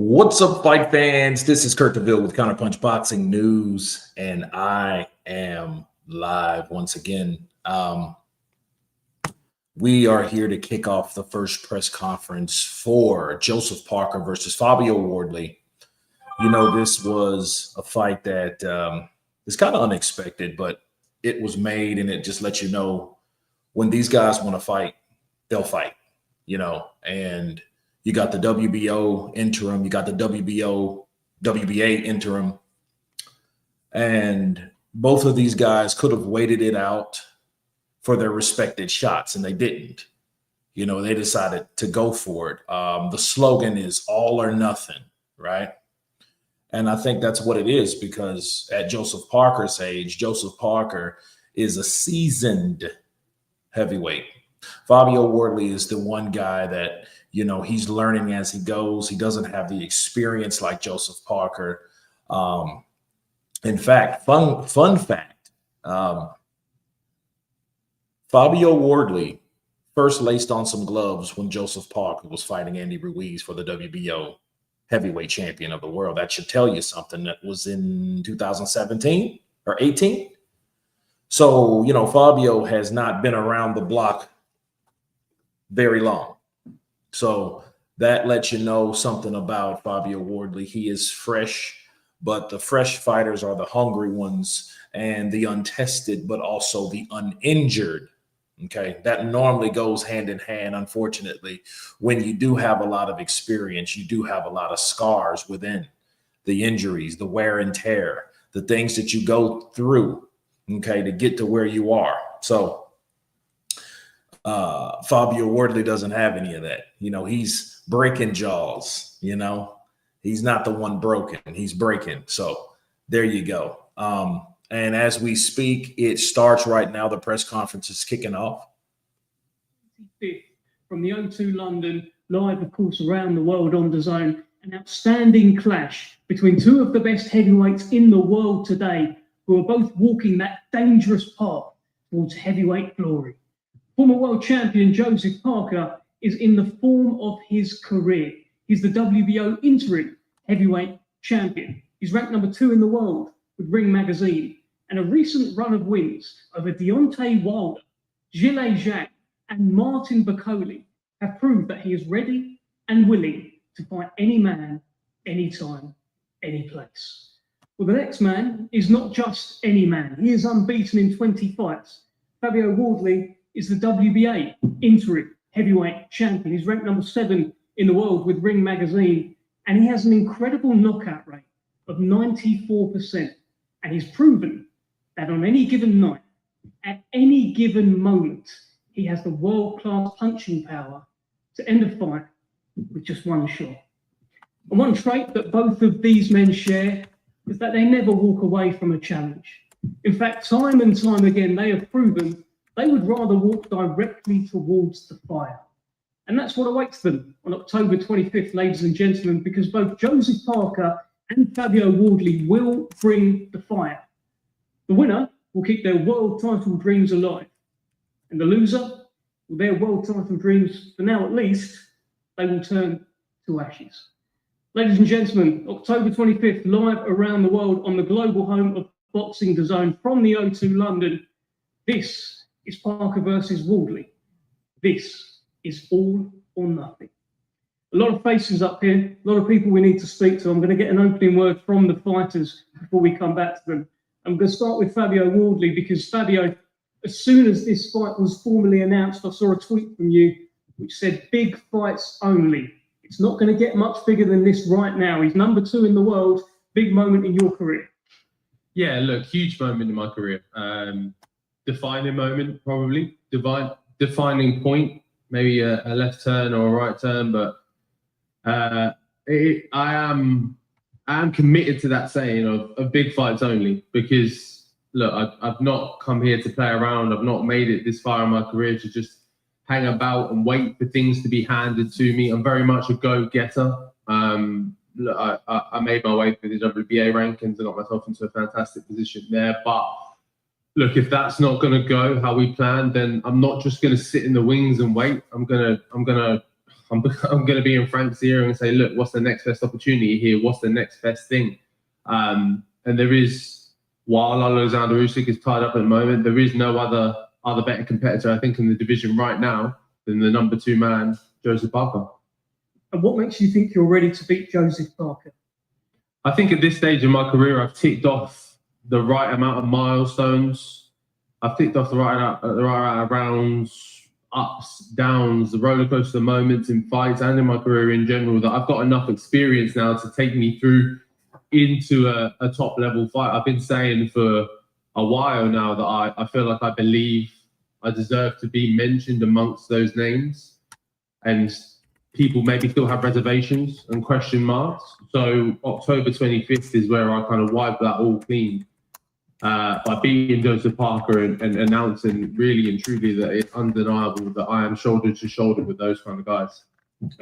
What's up, fight fans? This is Kurt DeVille with Counterpunch Boxing News, and I am live once again. We are here to kick off the first press conference for Joseph Parker versus Fabio Wardley. You know, this was a fight that is kind of unexpected, but it was made, and it just lets you know when these guys want to fight, they'll fight, and you got the WBO interim, you got the WBA interim, and both of these guys could have waited it out for their respected shots, and they didn't. They decided to go for it. The slogan is all or nothing, right? And I think that's what it is, because at Joseph Parker's age, Joseph Parker is a seasoned heavyweight. Fabio Wardley is the one guy that, he's learning as he goes. He doesn't have the experience like Joseph Parker. In fact, fun fact, Fabio Wardley first laced on some gloves when Joseph Parker was fighting Andy Ruiz for the WBO heavyweight champion of the world. That should tell you something. That was in 2017 or 18. So, Fabio has not been around the block very long. So that lets you know something about Fabio Wardley. He is fresh, but the fresh fighters are the hungry ones and the untested, but also the uninjured. Okay, that normally goes hand in hand. Unfortunately, when you do have a lot of experience, you do have a lot of scars within the injuries, the wear and tear, the things that you go through, okay, to get to where you are. So Fabio Wardley doesn't have any of that. He's breaking jaws. He's not the one broken. He's breaking. So there you go. And as we speak, it starts right now. The press conference is kicking off. From the O2 London, live, of course, around the world on DAZN, an outstanding clash between two of the best heavyweights in the world today, who are both walking that dangerous path towards heavyweight glory. Former world champion Joseph Parker is in the form of his career. He's the WBO interim heavyweight champion. He's ranked number 2 in the world with Ring Magazine, and a recent run of wins over Deontay Wilder, Gilles Jacques, and Martin Bakole have proved that he is ready and willing to fight any man, anytime, any place. Well, the next man is not just any man. He is unbeaten in 20 fights. Fabio Wardley is the WBA interim heavyweight champion. He's ranked number 7 in the world with Ring Magazine, and he has an incredible knockout rate of 94%. And he's proven that on any given night, at any given moment, he has the world-class punching power to end a fight with just one shot. And one trait that both of these men share is that they never walk away from a challenge. In fact, time and time again, they have proven they would rather walk directly towards the fire. And that's what awaits them on October 25th, ladies and gentlemen, because both Joseph Parker and Fabio Wardley will bring the fire. The winner will keep their world title dreams alive. And the loser, well, their world title dreams, for now at least, they will turn to ashes. Ladies and gentlemen, October 25th, live around the world on the global home of Boxing DAZN from the O2 London. This is Parker versus Wardley. This is all or nothing. A lot of faces up here, a lot of people we need to speak to. I'm going to get an opening word from the fighters before we come back to them. I'm going to start with Fabio Wardley, because Fabio, as soon as this fight was formally announced, I saw a tweet from you which said big fights only. It's not going to get much bigger than this right now. He's number 2 in the world. Big moment in your career. Yeah, look, huge moment in my career. Defining moment, probably. Defining point, maybe a left turn or a right turn, but I am committed to that saying of big fights only, because look, I've not come here to play around. I've not made it this far in my career to just hang about and wait for things to be handed to me. I'm very much a go-getter. Look, I made my way through the WBA rankings and got myself into a fantastic position there. But look, if that's not going to go how we planned, then I'm not just going to sit in the wings and wait. I'm gonna I'm going to be in Frank's ear and say, look, what's the next best opportunity here? What's the next best thing? And there is, while Alexander Usyk is tied up at the moment, there is no other better competitor, I think, in the division right now than the number 2 man, Joseph Parker. And what makes you think you're ready to beat Joseph Parker? I think at this stage in my career, I've ticked off the right amount of milestones. I've ticked off the right amount of rounds, ups, downs, the roller coaster moments in fights and in my career in general, that I've got enough experience now to take me through into a top level fight. I've been saying for a while now that I feel like I believe I deserve to be mentioned amongst those names, and people maybe still have reservations and question marks. So October 25th is where I kind of wipe that all clean by beating Joseph Parker and announcing really and truly that it's undeniable that I am shoulder to shoulder with those kind of guys.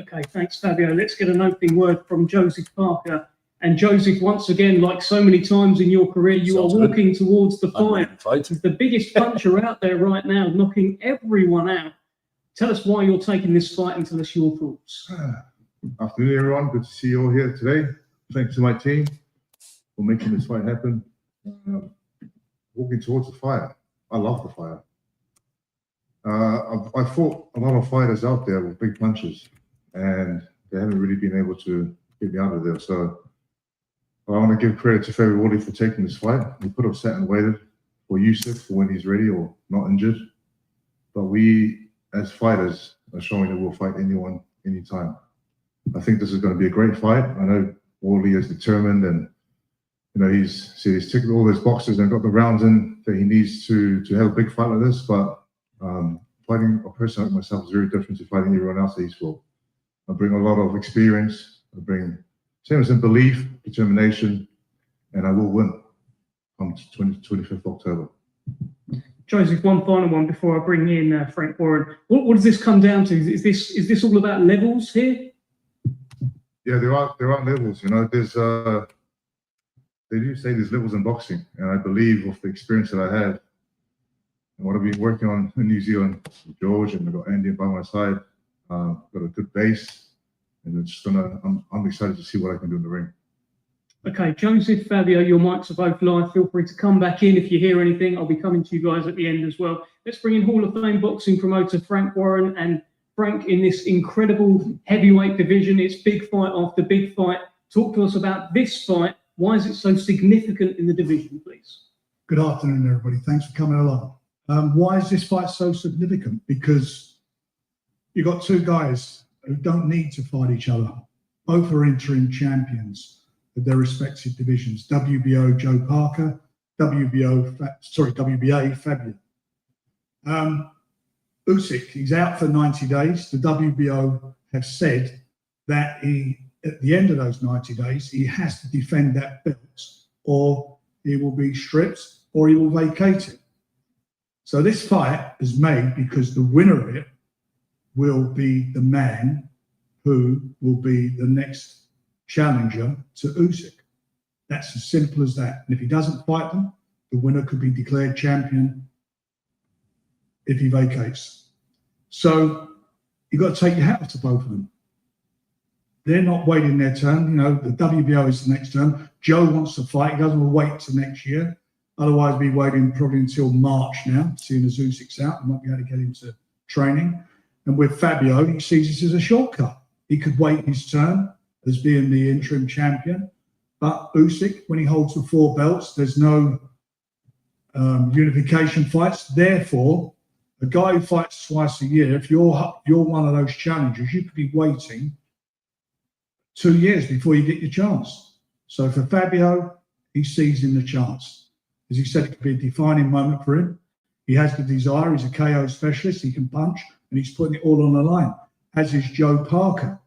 Okay, thanks, Fabio. Let's get an opening word from Joseph Parker. And Joseph, once again, like so many times in your career, you are walking towards the fight. The biggest puncher out there right now, knocking everyone out. Tell us why you're taking this fight and tell us your thoughts. Afternoon, everyone. Good to see you all here today. Thanks to my team for making this fight happen. Walking towards the fight. I love the fight. I fought a lot of fighters out there with big punches, and they haven't really been able to get me out of there. So I want to give credit to Fabio Wardley for taking this fight. He could have sat and waited for Usyk for when he's ready or not injured. But we, as fighters, are showing that we'll fight anyone, anytime. I think this is going to be a great fight. I know Wardley is determined, and he's ticked all those boxes and got the rounds in that he needs to have a big fight like this. But fighting a person like myself is very different to fighting everyone else that he's fought. I bring a lot of experience. I bring same as in belief, determination, and I will win on 25th October. Joseph, one final one before I bring in Frank Warren. What does this come down to? Is this all about levels here? Yeah, there are levels. There's they do say there's levels in boxing, and I believe with the experience that I have and what I've been working on in New Zealand with George, and I've got Andy by my side, got a good base. And I'm excited to see what I can do in the ring. Okay, Joseph, Fabio, your mics are both live. Feel free to come back in if you hear anything. I'll be coming to you guys at the end as well. Let's bring in Hall of Fame boxing promoter Frank Warren. And Frank, in this incredible heavyweight division, it's big fight after big fight. Talk to us about this fight. Why is it so significant in the division, please? Good afternoon, everybody. Thanks for coming along. Why is this fight so significant? Because you've got two guys who don't need to fight each other. Both are interim champions of their respective divisions. WBO Joe Parker, WBA Fabio. Usyk, he's out for 90 days. The WBO have said that at the end of those 90 days, he has to defend that belt, or he will be stripped, or he will vacate it. So this fight is made because the winner of it will be the man who will be the next challenger to Usyk. That's as simple as that. And if he doesn't fight them, the winner could be declared champion if he vacates. So you've got to take your hat off to both of them. They're not waiting their turn. The WBO is the next turn. Joe wants to fight. He doesn't want to wait till next year. Otherwise, be waiting probably until March now, seeing as Usyk's out. We might be able to get him to training. And with Fabio, he sees this as a shortcut. He could wait his turn as being the interim champion. But Usyk, when he holds the 4 belts, there's no unification fights. Therefore, a guy who fights twice a year, if you're one of those challengers, you could be waiting 2 years before you get your chance. So for Fabio, he's seizing the chance. As he said, it could be a defining moment for him. He has the desire. He's a KO specialist. He can punch, and he's putting it all on the line, as is Joe Parker.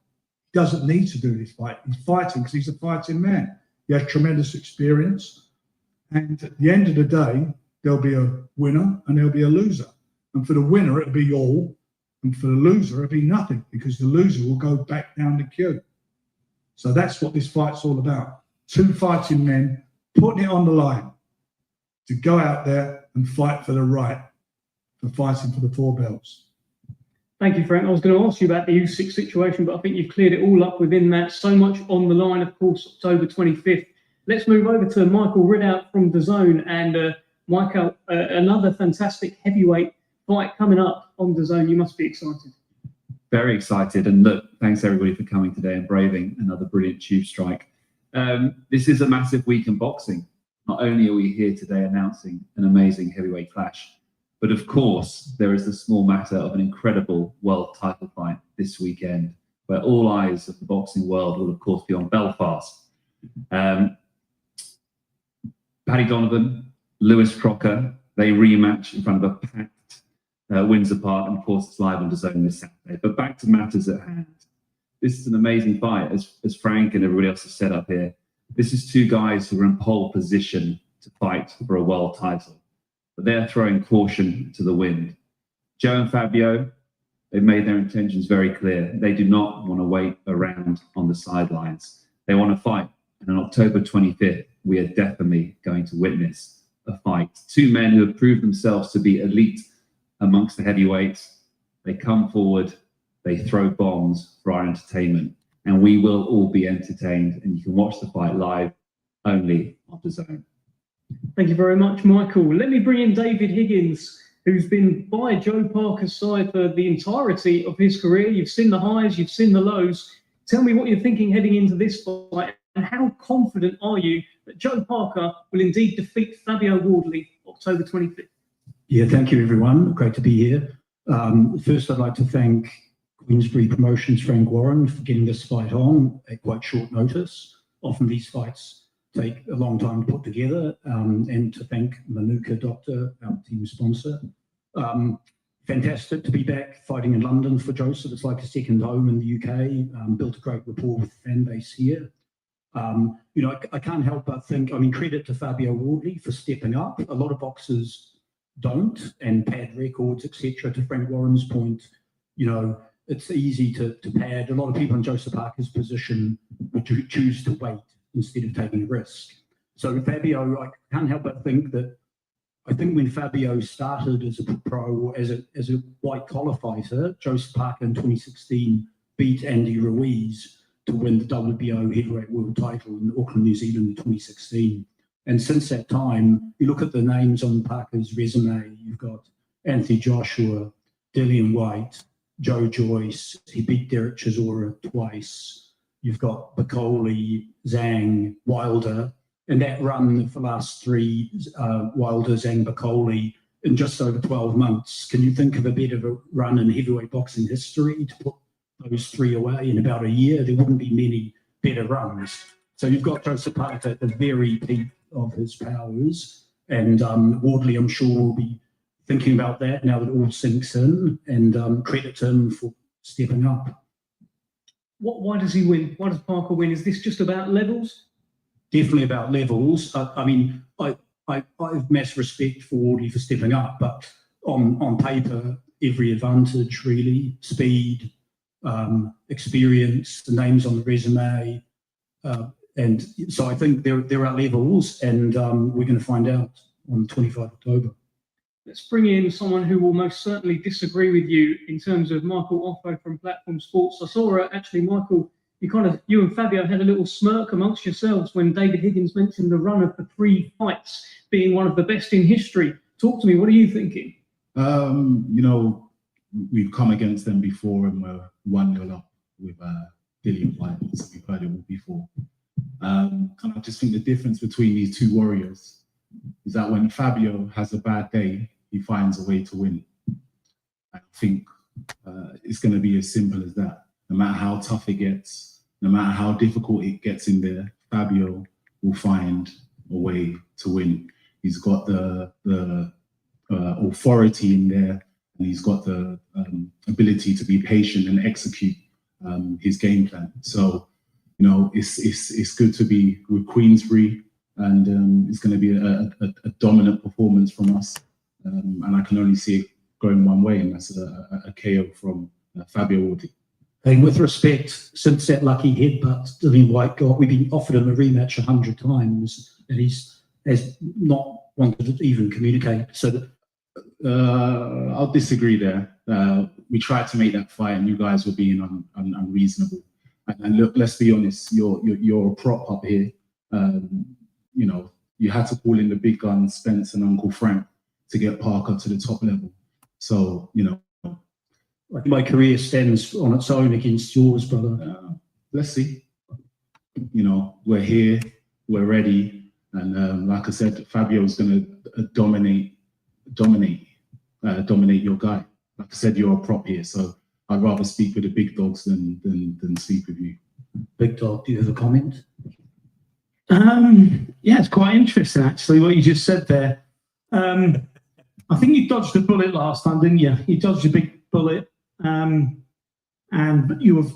He doesn't need to do this fight. He's fighting because he's a fighting man. He has tremendous experience. And at the end of the day, there'll be a winner and there'll be a loser. And for the winner, it'll be all. And for the loser, it'll be nothing, because the loser will go back down the queue. So that's what this fight's all about. 2 fighting men putting it on the line to go out there and fight for the right, for fighting for the 4 belts. Thank you, Frank. I was going to ask you about the U6 situation, but I think you've cleared it all up within that. So much on the line, of course, October 25th. Let's move over to Michael Ridout from DAZN. And Michael, another fantastic heavyweight fight coming up on DAZN. You must be excited. Very excited. And look, thanks everybody for coming today and braving another brilliant tube strike. This is a massive week in boxing. Not only are we here today announcing an amazing heavyweight clash, but of course, there is the small matter of an incredible world title fight this weekend, where all eyes of the boxing world will, of course, be on Belfast. Paddy Donovan, Lewis Crocker, they rematch in front of a packed Windsor Park, and of course, it's live on DAZN this Saturday. But back to matters at hand. This is an amazing fight, as Frank and everybody else has set up here. This is two guys who are in pole position to fight for a world title. But they're throwing caution to the wind. Joe and Fabio, they've made their intentions very clear. They do not want to wait around on the sidelines. They want to fight. And on October 25th, we are definitely going to witness a fight. Two men who have proved themselves to be elite amongst the heavyweights. They come forward, they throw bombs for our entertainment, and we will all be entertained. And you can watch the fight live only on DAZN. Thank you very much, Michael. Let me bring in David Higgins, who's been by Joe Parker's side for the entirety of his career. You've seen the highs, you've seen the lows. Tell me what you're thinking heading into this fight, and how confident are you that Joe Parker will indeed defeat Fabio Wardley October 25th? Yeah, thank you, everyone. Great to be here. First, I'd like to thank Queensbury Promotions, Frank Warren, for getting this fight on at quite short notice. Often these fights take a long time to put together, and to thank Manuka Doctor, our team sponsor. Fantastic to be back fighting in London for Joseph. It's like a second home in the UK. Built a great rapport with the fan base here. You know, I can't help but think, I mean, credit to Fabio Wardley for stepping up. A lot of boxers don't, and pad records, etc. To Frank Warren's point, you know, it's easy to pad. A lot of people in Joseph Parker's position would choose to wait instead of taking a risk. So Fabio, I can't help but think that, I think when Fabio started as a pro, as a white collar fighter, Joseph Parker in 2016 beat Andy Ruiz to win the WBO heavyweight world title in Auckland, New Zealand in 2016. And since that time, you look at the names on Parker's resume, you've got Anthony Joshua, Dillian White, Joe Joyce, he beat Derek Chisora twice. You've got Bacoli, Zhang, Wilder, and that run for the last three, Wilder, Zhang, Bacoli, in just over 12 months. Can you think of a better run in heavyweight boxing history to put those three away in about a year? There wouldn't be many better runs. So you've got Joseph Parker at the very peak of his powers, and Wardley, I'm sure, will be thinking about that now that it all sinks in, and credit him for stepping up. Why does he win? Why does Parker win? Is this just about levels? Definitely about levels. I mean, I have mass respect for Wardley for stepping up, but on paper, every advantage really, speed, experience, the names on the resume, and so I think there are levels, and we're going to find out on 25 October. Let's bring in someone who will most certainly disagree with you in terms of Michael Offo from Platform Sports. I saw actually, Michael, you and Fabio had a little smirk amongst yourselves when David Higgins mentioned the run of the 3 fights being one of the best in history. Talk to me, what are you thinking? You know, we've come against them before and we're 1-0 up with Dillian White, so we've heard it all before. And I just think the difference between these two warriors is that when Fabio has a bad day, he finds a way to win. I think it's going to be as simple as that. No matter how tough it gets, no matter how difficult it gets in there, Fabio will find a way to win. He's got the authority in there, and he's got the ability to be patient and execute his game plan. So, you know, it's good to be with Queensbury, and it's going to be a dominant performance from us. And I can only see it going one way, and that's a KO from Fabio Wardley. And with respect, since that lucky headbutt Dillian White got, we've been offered him a rematch 100 times, and he's has not wanted to even communicate. So that I'll disagree there. We tried to make that fight, and you guys were being unreasonable. And look, let's be honest. You're a prop up here. You know, you had to call in the big guns, Spence and Uncle Frank, to get Parker to the top level. So, you know, I think my career stands on its own against yours, brother. let's see. You know, we're here, we're ready, and like I said, Fabio's going to dominate your guy. Like I said, you're a prop here, so I'd rather speak with the big dogs than speak with you. Big dog, do you have a comment? Yeah, it's quite interesting actually what you just said there. I think you dodged a bullet last time, didn't you? You dodged a big bullet, and you have.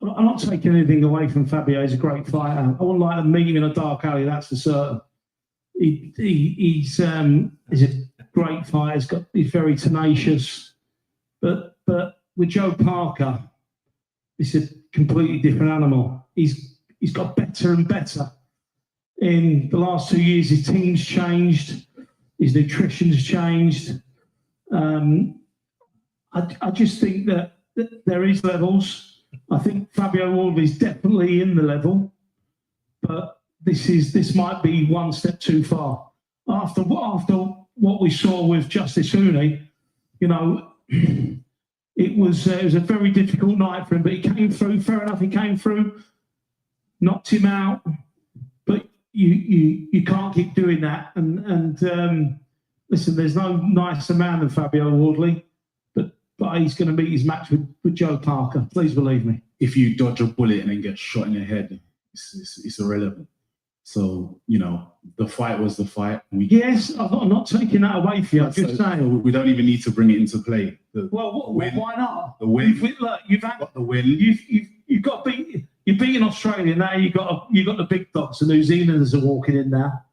I'm not taking anything away from Fabio. He's a great fighter. I wouldn't like to meet him in a dark alley, that's for certain. He's a great fighter. He's very tenacious, but with Joe Parker, it's a completely different animal. He's got better and better. In the last 2 years, his team's changed, his nutrition's changed. I just think that there is levels. I think Fabio Wardley's definitely in the level, but this might be one step too far. After what we saw with Justice Huni, you know, it was a very difficult night for him, but he came through. Fair enough, he came through, knocked him out, but you can't keep doing that. And listen, there's no nicer man than Fabio Wardley. But he's going to meet his match with Joe Parker. Please believe me. If you dodge a bullet and then get shot in the head, it's irrelevant. So, you know, the fight was the fight. Yes, I'm not taking that away from you. I'm just saying. We don't even need to bring it into play. Why not? The win. You've had the win. You've got beat. You're beating Australia now. You've got the big dogs. The New Zealanders are walking in now.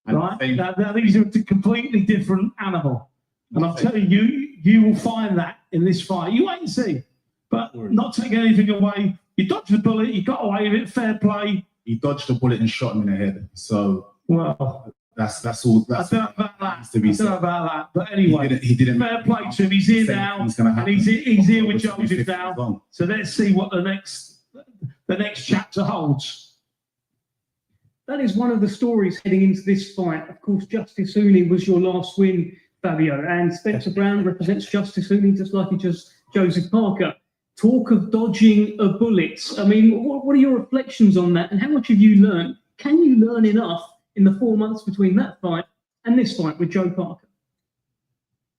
Right? These are a completely different animal. And I'm telling you, you will find that in this fight. You wait and see. But not taking anything away. You dodged the bullet, you got away with it, fair play. He dodged the bullet and shot him in the head. So that's all. I don't know about that. But anyway, he didn't fair play to him. He's here now. And he's here with Joseph now. So let's see what the next chapter holds. That is one of the stories heading into this fight. Of course, Justice Huni was your last win, Fabio, and Spencer Brown represents Justice Huni just like he does Joseph Parker. Talk of dodging a bullet. I mean, what are your reflections on that, and how much have you learned? Can you learn enough in the 4 months between that fight and this fight with Joe Parker?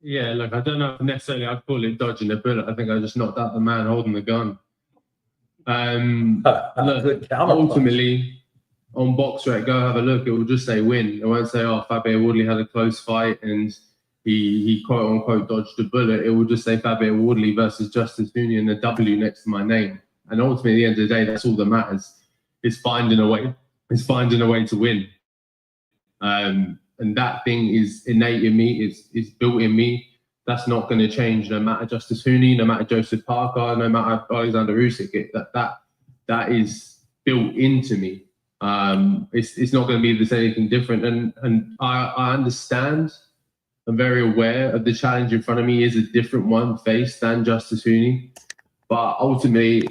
Yeah, look, I don't know if necessarily I'd call it dodging a bullet. I think I just knocked out the man holding the gun. Look, ultimately, on BoxRec, go have a look. It will just say win. It won't say, oh, Fabio Wardley had a close fight and he quote unquote dodged a bullet. It will just say Fabio Wardley versus Justice Huni and the W next to my name. And ultimately, at the end of the day, that's all that matters. It's finding a way. It's finding a way to win. And that thing is innate in me. It's built in me. That's not going to change no matter Justice Huni, no matter Joseph Parker, no matter Alexander Usyk. That is built into me. It's not going to be anything different. And I understand. I'm very aware of the challenge in front of me is a different one faced than Justice Huni. But ultimately,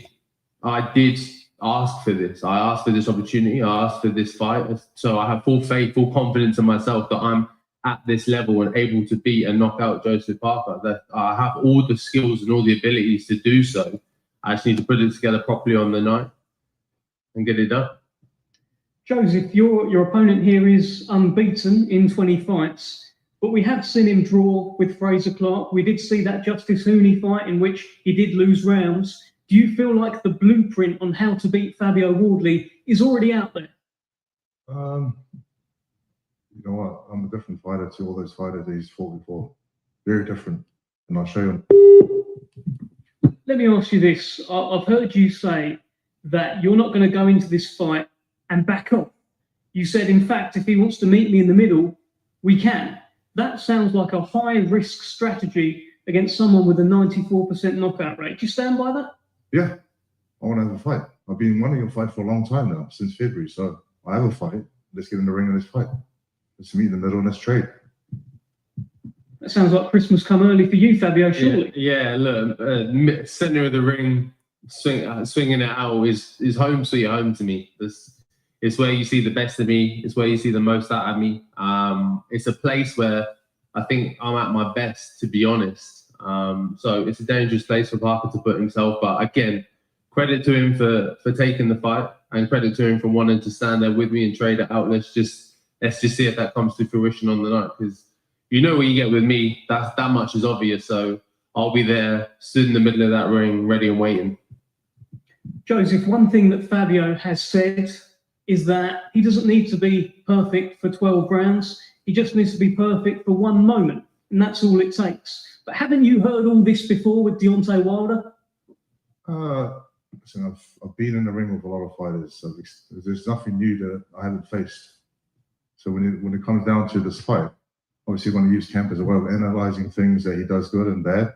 I did ask for this. I asked for this opportunity. I asked for this fight. So I have full faith, full confidence in myself that I'm at this level and able to beat and knock out Joseph Parker. That I have all the skills and all the abilities to do so. I just need to put it together properly on the night and get it done. Joseph, your opponent here is unbeaten in 20 fights. But we have seen him draw with Fraser Clark. We did see that Justice Huni fight in which he did lose rounds. Do you feel like the blueprint on how to beat Fabio Wardley is already out there? You know what? I'm a different fighter to all those fighters that he's fought before. Very different. And I'll show you. Let me ask you this. I've heard you say that you're not going to go into this fight and back off. You said, in fact, if he wants to meet me in the middle, we can. That sounds like a high-risk strategy against someone with a 94% knockout rate. Do you stand by that? Yeah, I want to have a fight. I've been wanting a fight for a long time now, since February. So I have a fight. Let's get in the ring of this fight. Let's meet in the middle and let's trade. That sounds like Christmas come early for you, Fabio, surely. Yeah, look, center of the ring, swinging it out is home sweet home to me. It's where you see the best of me. It's where you see the most out of me. It's a place where I think I'm at my best, to be honest. So it's a dangerous place for Parker to put himself. But again, credit to him for taking the fight, and credit to him for wanting to stand there with me and trade it out. Let's just see if that comes to fruition on the night, because you know what you get with me. That much is obvious. So I'll be there, stood in the middle of that ring, ready and waiting. Joseph, one thing that Fabio has said is that he doesn't need to be perfect for 12 rounds. He just needs to be perfect for one moment, and that's all it takes. But haven't you heard all this before with Deontay Wilder? Listen, I've been in the ring with a lot of fighters, so there's nothing new that I haven't faced. So when it comes down to this fight, obviously I'm going to use Camp as a way of analysing things that he does good and bad,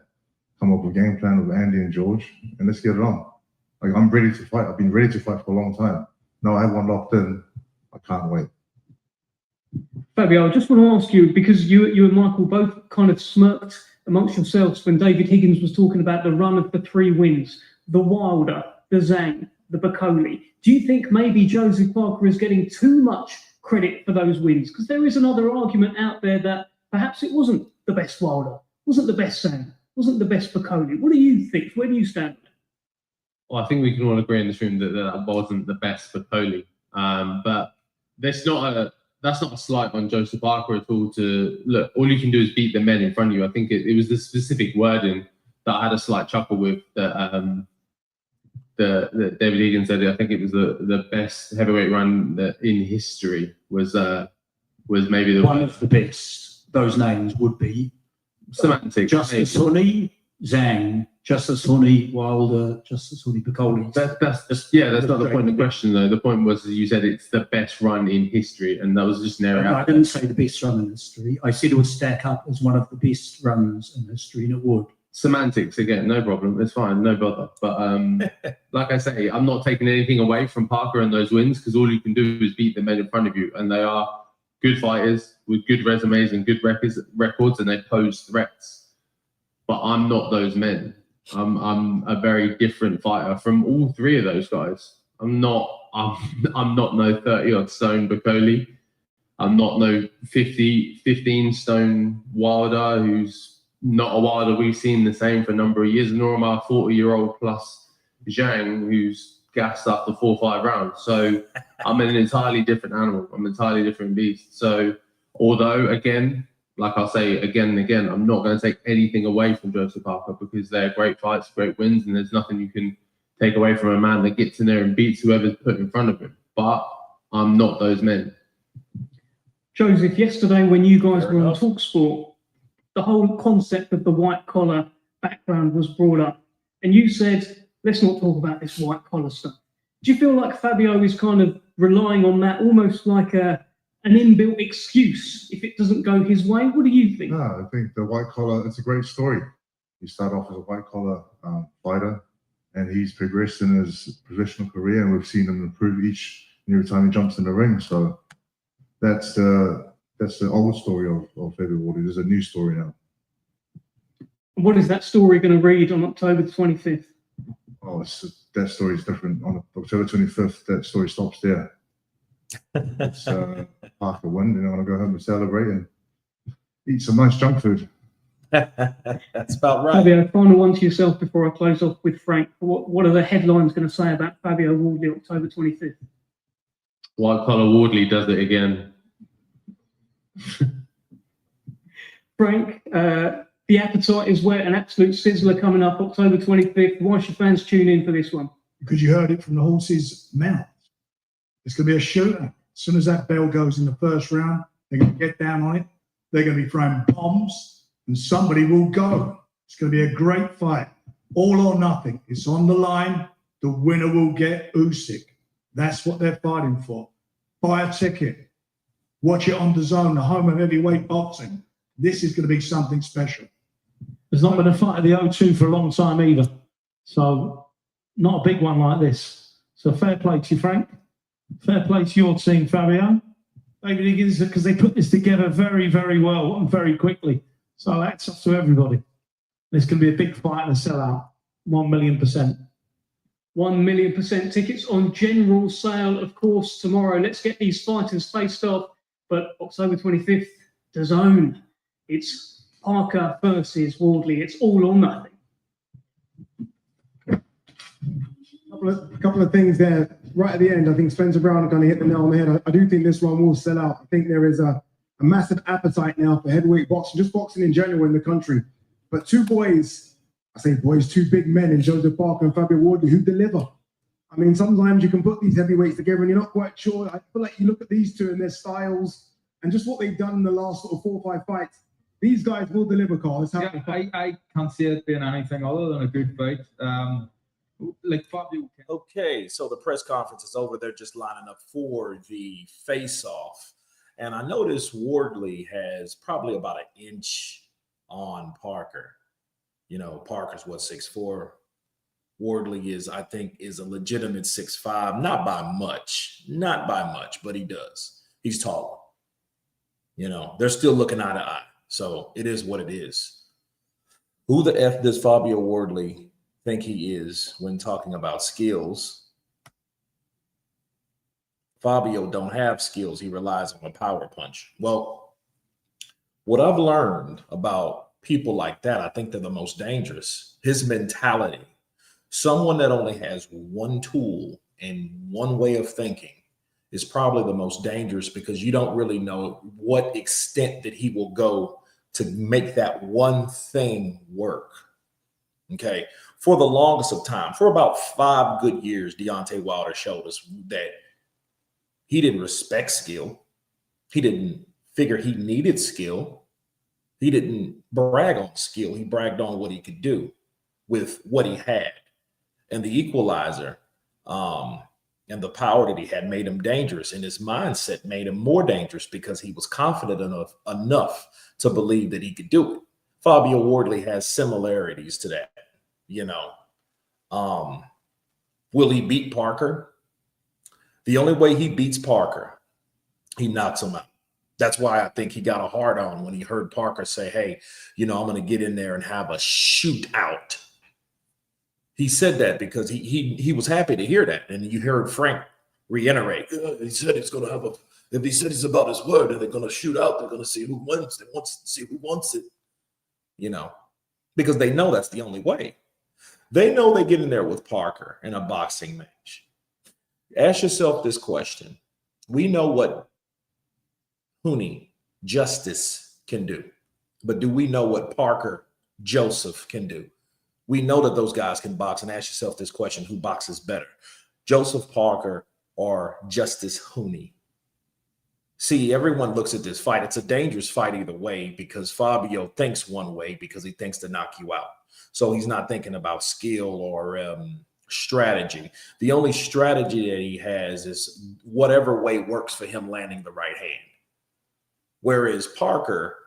come up with a game plan with Andy and George, and let's get it on. Like, I'm ready to fight. I've been ready to fight for a long time. Now I have one locked in. I can't wait. Fabio, I just want to ask you, because you and Michael both kind of smirked amongst yourselves when David Higgins was talking about the run of the 3 wins, the Wilder, the Zhang, the Bacoli. Do you think maybe Joseph Parker is getting too much credit for those wins? Because there is another argument out there that perhaps it wasn't the best Wilder, wasn't the best Zhang, wasn't the best Bacoli. What do you think? Where do you stand? Well, I think we can all agree in this room that wasn't the best for Coley. But that's not a slight on Joseph Parker at all. To look, all you can do is beat the men in front of you. I think it was the specific wording that I had a slight chuckle with. That David Egan said. I think it was the best heavyweight run that in history was maybe one of the best. Those names would be semantic. Justice Honey, Zhang, Justice Honey, Wilder, Justice Honey, Bacoli. That's not the point of the question, though. The point was, you said it's the best run in history, and that was just an area. I didn't say the best run in history. I said it would stack up as one of the best runs in history, and it would. Semantics again, no problem. It's fine, no bother. But like I say, I'm not taking anything away from Parker and those wins, because all you can do is beat the men in front of you, and they are good fighters with good resumes and good records, and they pose threats. But I'm not those men. I'm a very different fighter from all 3 of those guys. I'm not no 30-odd stone Bacoli. I'm not no 15 stone Wilder, who's not a Wilder we've seen the same for a number of years, nor am I a 40-year-old plus Zhang, who's gassed after 4 or 5 rounds. So I'm an entirely different animal. I'm an entirely different beast. So although, again, like I'll say again and again, I'm not going to take anything away from Joseph Parker, because they're great fights, great wins, and there's nothing you can take away from a man that gets in there and beats whoever's put in front of him. But I'm not those men. Joseph, yesterday when you guys were on TalkSport, the whole concept of the white collar background was brought up, and you said, let's not talk about this white collar stuff. Do you feel like Fabio is kind of relying on that, almost like an inbuilt excuse if it doesn't go his way? What do you think? No, I think the white collar, it's a great story. He started off as a white collar fighter, and he's progressed in his professional career, and we've seen him improve each and every time he jumps in the ring. So that's the old story of Fabio Wardley. There's a new story now. What is that story going to read on October the 25th? Oh, that story is different. On October 25th, that story stops there. It's Parker win, and I want to go home and celebrate and eat some nice junk food. That's about right. Fabio, final one to yourself before I close off with Frank. What are the headlines going to say about Fabio Wardley October 25th? White collar Wardley does it again. Frank, the appetite is wet, an absolute sizzler coming up October 25th. Why should fans tune in for this one? Because you heard it from the horse's mouth. It's going to be a shooter. As soon as that bell goes in the first round, they're going to get down on it. They're going to be throwing bombs, and somebody will go. It's going to be a great fight. All or nothing. It's on the line. The winner will get Usyk. That's what they're fighting for. Buy a ticket. Watch it on DAZN, the home of heavyweight boxing. This is going to be something special. There's not been a fight at the O2 for a long time either. So, not a big one like this. So, fair play to you, Frank. Fair play to your team, Fabio. David Higgins, because they put this together very, very well and very quickly. So that's up to everybody. This can be a big fight and a sellout. 1,000,000%. 1,000,000% tickets on general sale, of course, tomorrow. Let's get these fighters faced off. But October 25th, DAZN. It's Parker versus Wardley. It's all or nothing. A couple of things there. Right at the end, I think Spencer Brown kind of hit the nail on the head. I do think this one will sell out. I think there is a massive appetite now for heavyweight boxing, just boxing in general in the country. But two boys, I say boys, two big men in Joseph Parker and Fabio Wardley who deliver. I mean, sometimes you can put these heavyweights together and you're not quite sure. I feel like you look at these two and their styles and just what they've done in the last sort of 4 or 5 fights. These guys will deliver, Carl. I can't see it being anything other than a good fight. Like Fabio. Okay, so the press conference is over. They're just lining up for the face-off. And I noticed Wardley has probably about an inch on Parker. You know, Parker's what, 6'4"? Wardley is, I think, is a legitimate 6'5", not by much, but he does. He's taller. You know, they're still looking eye to eye. So it is what it is. Who the F does Fabio Wardley think he is when talking about skills? Fabio don't have skills. He relies on a power punch. Well, what I've learned about people like that, I think they're the most dangerous. His mentality. Someone that only has one tool and one way of thinking is probably the most dangerous, because you don't really know what extent that he will go to make that one thing work. Okay. For the longest of time, for about 5 good years, Deontay Wilder showed us that he didn't respect skill. He didn't figure he needed skill. He didn't brag on skill. He bragged on what he could do with what he had. And the equalizer and the power that he had made him dangerous. And his mindset made him more dangerous because he was confident enough to believe that he could do it. Fabio Wardley has similarities to that. You know, will he beat Parker? The only way he beats Parker, he knocks him out. That's why I think he got a hard on when he heard Parker say, hey, you know, I'm going to get in there and have a shootout. He said that because he was happy to hear that. And you heard Frank reiterate, he said he's going to have if he said he's about his word and they're going to shoot out, they're going to see who wins. They want to see who wants it, you know, because they know that's the only way. They know they get in there with Parker in a boxing match. Ask yourself this question. We know what Hooney, Justice, can do, but do we know what Parker, Joseph can do? We know that those guys can box, and ask yourself this question: who boxes better, Joseph Parker or Justice Hooney? See, everyone looks at this fight. It's a dangerous fight either way, because Fabio thinks one way because he thinks to knock you out. So he's not thinking about skill or strategy. The only strategy that he has is whatever way works for him landing the right hand. Whereas Parker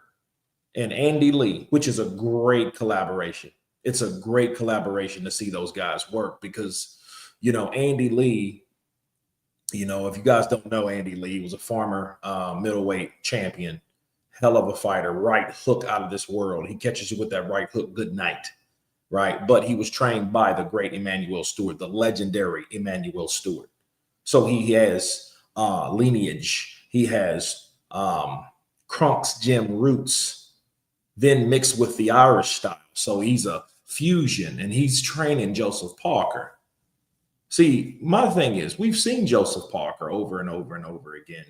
and Andy Lee, which is a great collaboration. It's a great collaboration to see those guys work because, you know, Andy Lee, you know, if you guys don't know Andy Lee, he was a former middleweight champion, hell of a fighter, right hook out of this world. He catches you with that right hook, good night, right? But he was trained by the great Emmanuel Stewart, the legendary Emmanuel Stewart. So he has lineage. He has Kronk's gym roots, then mixed with the Irish style. So he's a fusion, and he's training Joseph Parker. See, my thing is, we've seen Joseph Parker over and over and over again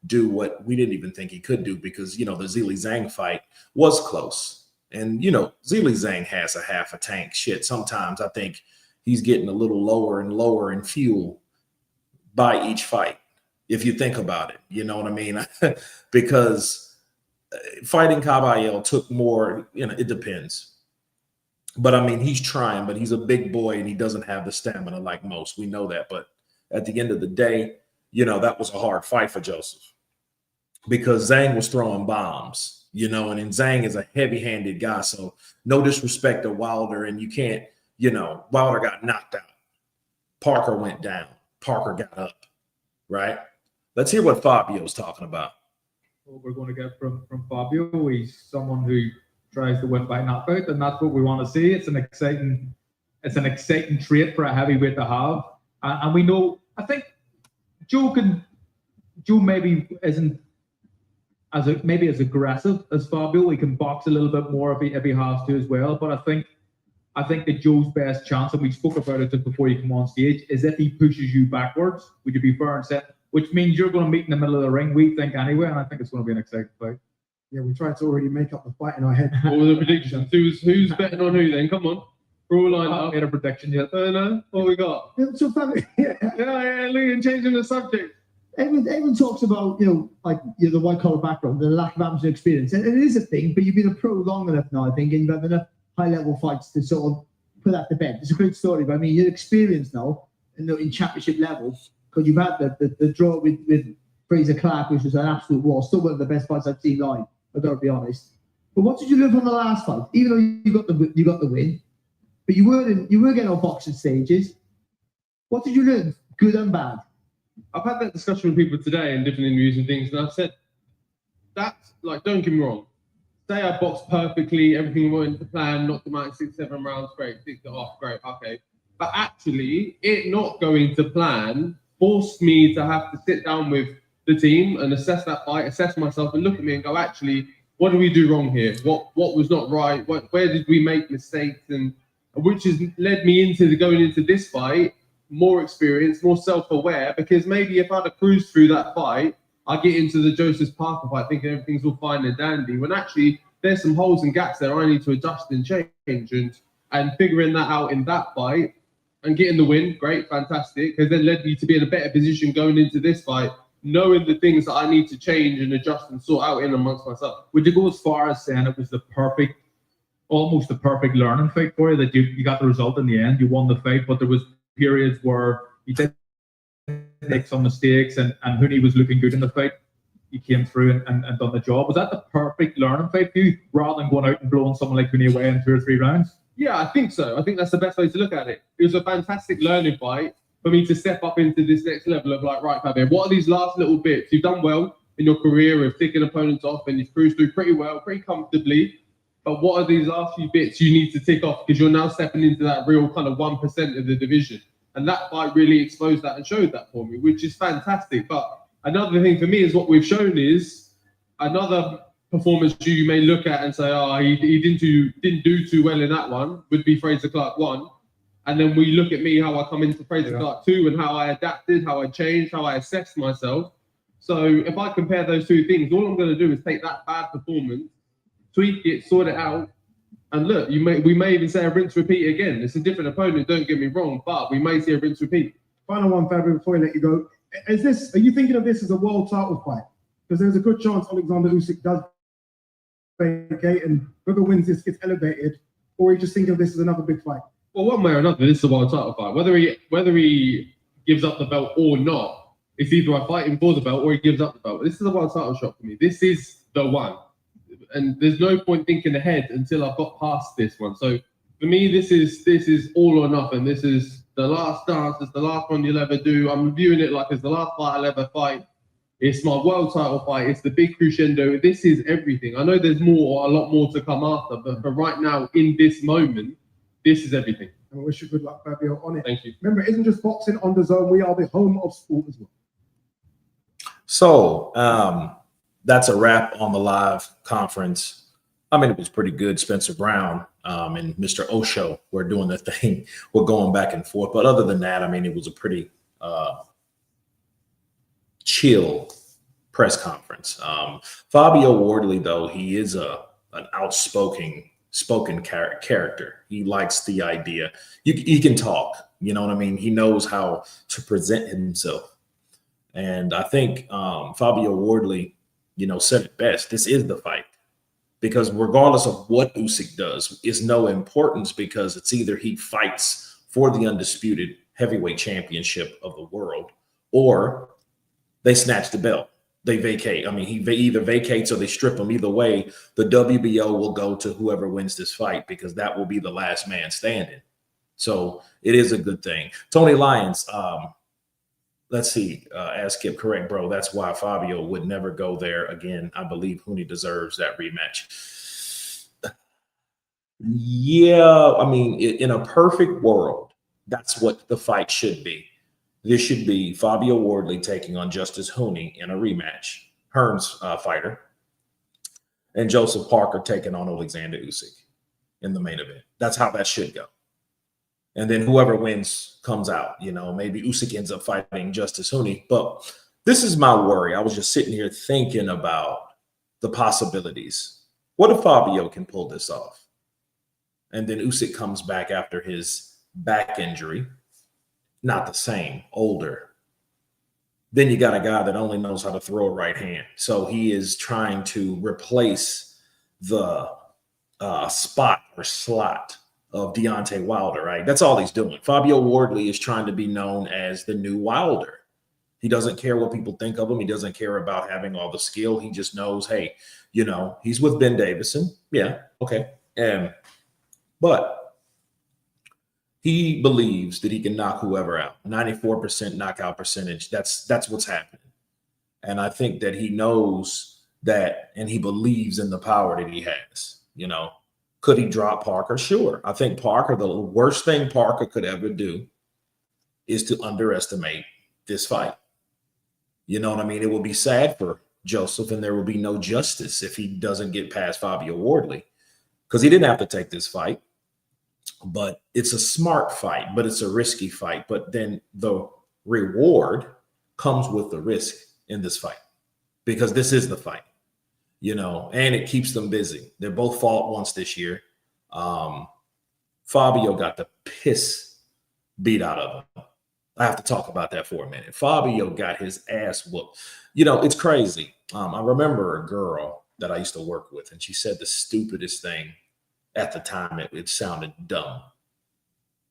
do what we didn't even think he could do because, you know, the Zhilei Zhang fight was close. And, you know, Zhilei Zhang has a half a tank. Shit, sometimes I think he's getting a little lower and lower in fuel by each fight, if you think about it. You know what I mean? Because fighting Caballero took more, you know, it depends. But I mean, he's trying, but he's a big boy and he doesn't have the stamina like most. We know that. But at the end of the day, you know, that was a hard fight for Joseph because Zhang was throwing bombs, you know, and then Zhang is a heavy-handed guy. So no disrespect to Wilder, and you can't, you know, Wilder got knocked out. Parker went down. Parker got up, right? Let's hear what Fabio's talking about. What we're going to get from Fabio, he's someone who tries to win by knockout, and that's what we want to see. It's an exciting trait for a heavyweight to have, and we know. I think Joe maybe isn't as aggressive as Fabio. He can box a little bit more if he has to as well. But I think that Joe's best chance, and we spoke about it just before you come on stage, is if he pushes you backwards. Would you be fair and say? Which means you're going to meet in the middle of the ring, we think anyway, and I think it's going to be an exciting fight. Yeah, we tried to already make up the fight in our head. What were the predictions? Who's betting on who then? Come on. We're all lined up. Made a prediction yet. No, what we got? So, Fabio, Yeah, Lee, changing the subject. Everyone talks about, the white collar background, the lack of amateur experience. And it is a thing, but you've been a pro long enough now, I think, and you've had enough high level fights to sort of put that to bed. It's a great story, but I mean, you're experienced now in championship levels, because you've had the draw with Fraser Clark, which was an absolute war, still one of the best fights I've seen live, I've got to be honest. But what did you learn from the last fight? Even though you got the win, but you were getting on boxing stages. What did you learn, good and bad? I've had that discussion with people today in different interviews and things, and I've said, that's like, don't get me wrong. Say I boxed perfectly, everything went into plan, knocked them out in 6-7 rounds, great, ticked it off, great, okay. But actually, it not going to plan forced me to have to sit down with the team and assess that fight, assess myself, and look at me and go, actually, what did we do wrong here? What was not right? Where did we make mistakes? And which has led me into going into this fight more experienced, more self-aware, because maybe if I'd have cruised through that fight, I get into the Joseph Parker fight thinking everything's all fine and dandy, when actually there's some holes and gaps there I need to adjust and change, and figuring that out in that fight and getting the win, great, fantastic, has then led me to be in a better position going into this fight, knowing the things that I need to change and adjust and sort out in amongst myself. Would you go as far as saying it was almost the perfect learning fight for you, that you got the result in the end, you won the fight, but there was periods where you did make some mistakes, and when he was looking good in the fight, he came through and done the job. Was that the perfect learning fight for you, rather than going out and blowing someone like Cooney away in 2 or 3 rounds? Yeah, I think so. I think that's the best way to look at it. It was a fantastic learning fight for me to step up into this next level of like, right, Fabio, what are these last little bits? You've done well in your career of ticking opponents off, and you've cruised through pretty well, pretty comfortably. But what are these last few bits you need to tick off, because you're now stepping into that real kind of 1% of the division. And that fight really exposed that and showed that for me, which is fantastic. But another thing for me is what we've shown is another performance you may look at and say, oh, he didn't do too well in that one, would be Fraser Clark 1. And then we look at me, how I come into Fraser Clark 2, and how I adapted, how I changed, how I assessed myself. So if I compare those two things, all I'm going to do is take that bad performance, tweak it, sort it out, and look, we may even say a rinse repeat again. It's a different opponent, don't get me wrong, but we may see a rinse repeat. Final one, Fabio, before I let you go. Are you thinking of this as a world title fight? Because there's a good chance Alexander Usyk does vacate, and whoever wins this gets elevated, or are you just thinking of this as another big fight? Well, one way or another, this is a world title fight. Whether he gives up the belt or not, it's either I fight him for the belt or he gives up the belt. This is a world title shot for me. This is the one. And there's no point thinking ahead until I've got past this one. So for me, this is all or nothing. This is the last dance. It's the last one you'll ever do. I'm viewing it like it's the last fight I'll ever fight. It's my world title fight. It's the big crescendo. This is everything. I know there's a lot more to come after, but for right now, in this moment, this is everything. And I wish you good luck, Fabio, on it. Thank you. Remember, it isn't just boxing on the zone. We are the home of sport as well. So that's a wrap on the live conference. I mean, it was pretty good. Spencer Brown and Mr. Osho were doing the thing. We're going back and forth. But other than that, I mean, it was a pretty chill press conference. Fabio Wardley, though, he is an outspoken character. He likes the idea. He can talk. You know what I mean? He knows how to present himself. And I think Fabio Wardley, said it best. This is the fight. Because regardless of what Usyk does, is no importance, because it's either he fights for the undisputed heavyweight championship of the world, or they snatch the belt. They vacate. I mean, he either vacates or they strip him. Either way, the WBO will go to whoever wins this fight, because that will be the last man standing. So it is a good thing. Tony Lyons, let's see, ask Skip, correct, bro. That's why Fabio would never go there again. I believe Huni deserves that rematch. Yeah, I mean, in a perfect world, that's what the fight should be. This should be Fabio Wardley taking on Justice Hooney in a rematch, Hearn's fighter, and Joseph Parker taking on Alexander Usyk in the main event. That's how that should go. And then whoever wins comes out. You know, maybe Usyk ends up fighting Justice Hooney. But this is my worry. I was just sitting here thinking about the possibilities. What if Fabio can pull this off? And then Usyk comes back after his back injury. Not the same, older. Then you got a guy that only knows how to throw a right hand. So he is trying to replace the spot or slot of Deontay Wilder, right? That's all he's doing. Fabio Wardley is trying to be known as the new Wilder. He doesn't care what people think of him. He doesn't care about having all the skill. He just knows, hey, you know, he's with Ben Davison. Yeah, okay. But he believes that he can knock whoever out. 94% knockout percentage. That's what's happening. And I think that he knows that, and he believes in the power that he has. You know, could he drop Parker? Sure. I think Parker, the worst thing Parker could ever do is to underestimate this fight. You know what I mean? It will be sad for Joseph, and there will be no justice if he doesn't get past Fabio Wardley, because he didn't have to take this fight. But it's a smart fight, but it's a risky fight. But then the reward comes with the risk in this fight, because this is the fight, you know, and it keeps them busy. They're both fought once this year. Fabio got the piss beat out of him. I have to talk about that for a minute. Fabio got his ass whooped. You know, it's crazy. I remember a girl that I used to work with, and she said the stupidest thing at the time. It sounded dumb.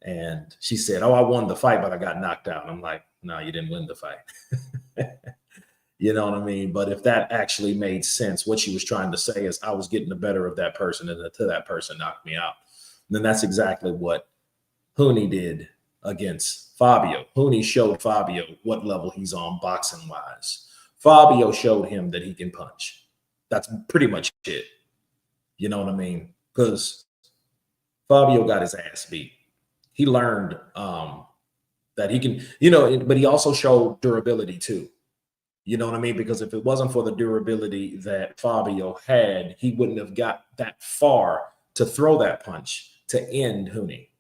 And she said, oh, I won the fight, but I got knocked out. And I'm like, no, you didn't win the fight. You know what I mean? But if that actually made sense, what she was trying to say is I was getting the better of that person until that person knocked me out. And then that's exactly what Hooney did against Fabio. Hooney showed Fabio what level he's on boxing wise. Fabio showed him that he can punch. That's pretty much it. You know what I mean? Because Fabio got his ass beat. He learned that he can, you know, but he also showed durability too. You know what I mean? Because if it wasn't for the durability that Fabio had, he wouldn't have got that far to throw that punch to end Hooney,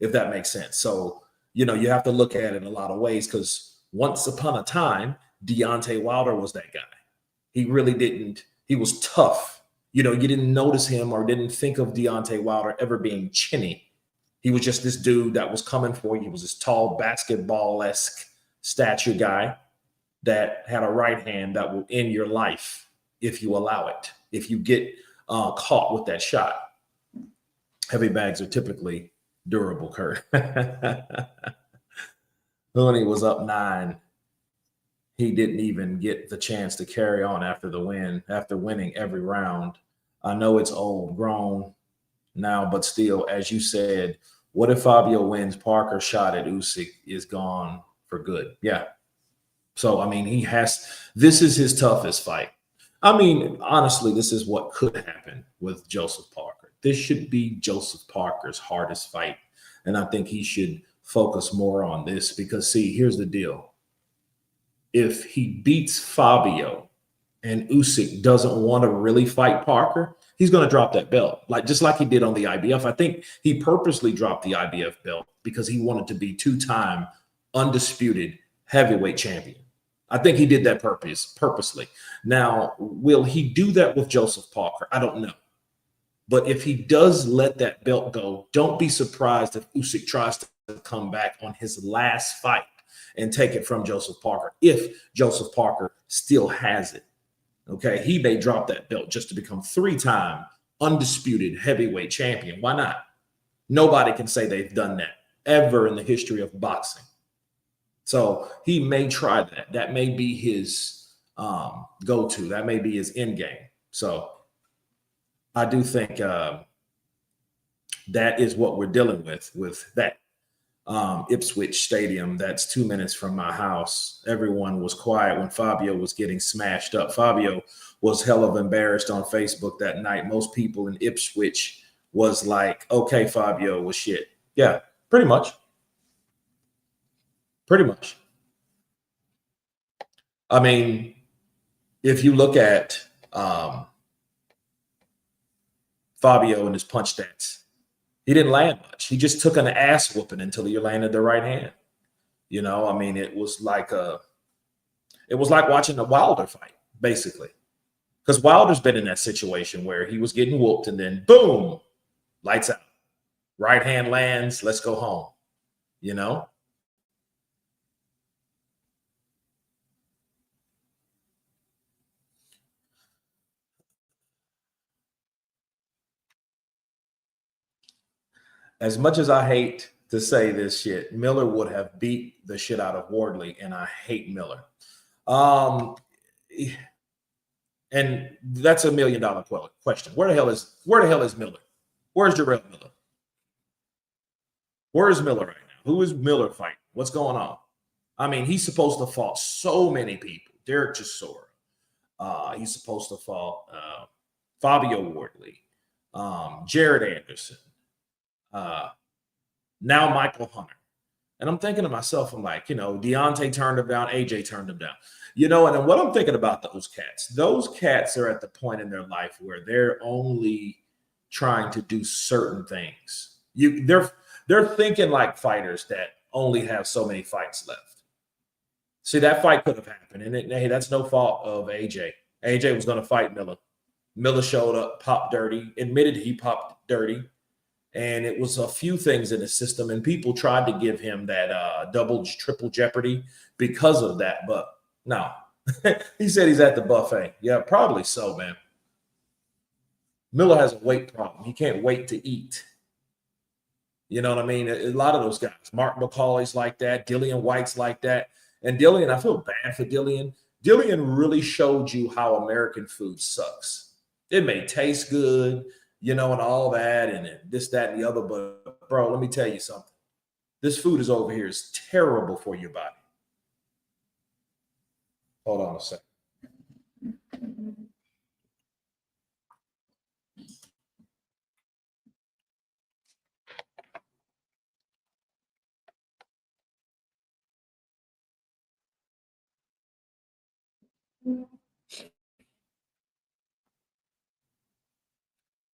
if that makes sense. So, you know, you have to look at it in a lot of ways, because once upon a time, Deontay Wilder was that guy. He really didn't. He was tough. You know, you didn't notice him or didn't think of Deontay Wilder ever being chinny. He was just this dude that was coming for you. He was this tall, basketball-esque stature guy that had a right hand that will end your life if you allow it, if you get caught with that shot. Heavy bags are typically durable, Kurt. Hooney was up 9. He didn't even get the chance to carry on after the win, after winning every round. I know it's old, grown now, but still, as you said, what if Fabio wins? Parker shot at Usyk is gone for good. Yeah. So, I mean, this is his toughest fight. I mean, honestly, this is what could happen with Joseph Parker. This should be Joseph Parker's hardest fight. And I think he should focus more on this, because, see, here's the deal. If he beats Fabio and Usyk doesn't want to really fight Parker, he's going to drop that belt, just like he did on the IBF. I think he purposely dropped the IBF belt because he wanted to be 2-time undisputed heavyweight champion. I think he did that purposely. Now, will he do that with Joseph Parker? I don't know. But if he does let that belt go, don't be surprised if Usyk tries to come back on his last fight and take it from Joseph Parker. If Joseph Parker still has it, okay, he may drop that belt just to become 3-time undisputed heavyweight champion. Why not? Nobody can say they've done that ever in the history of boxing. So he may try that. That may be his go-to. That may be his end game. So I do think that is what we're dealing with that. Ipswich Stadium, that's 2 minutes from my house. Everyone was quiet when Fabio was getting smashed up. Fabio was hell of embarrassed on Facebook that night. Most people in Ipswich was like, okay, Fabio was shit. Yeah, pretty much. Pretty much. I mean, if you look at Fabio and his punch stats, he didn't land much. He just took an ass whooping until he landed the right hand. You know, I mean, it was like watching a Wilder fight, basically. Because Wilder's been in that situation where he was getting whooped and then boom, lights out. Right hand lands, let's go home. You know? As much as I hate to say this shit, Miller would have beat the shit out of Wardley, and I hate Miller. And that's $1 million question. Where the hell is Miller? Where's Jarrell Miller? Where is Miller right now? Who is Miller fighting? What's going on? I mean, he's supposed to fight so many people. Derek Chisora. He's supposed to fight Fabio Wardley, Jared Anderson. Now Michael Hunter. And I'm thinking to myself, I'm like, you know, Deontay turned him down, AJ turned him down. You know, and then what I'm thinking about those cats are at the point in their life where they're only trying to do certain things. They're thinking like fighters that only have so many fights left. See, that fight could have happened. And hey, that's no fault of AJ. AJ was going to fight Miller. Miller showed up, popped dirty, admitted he popped dirty. And it was a few things in the system, and people tried to give him that double, triple jeopardy because of that. But no, he said he's at the buffet. Yeah, probably so, man. Miller has a weight problem. He can't wait to eat. You know what I mean? A lot of those guys. Mark McCauley's like that. Dillian White's like that. And Dillian, I feel bad for Dillian. Dillian really showed you how American food sucks. It may taste good, you know, and all that, and this, that, and the other. But, bro, let me tell you something. This food is over here is terrible for your body. Hold on a second.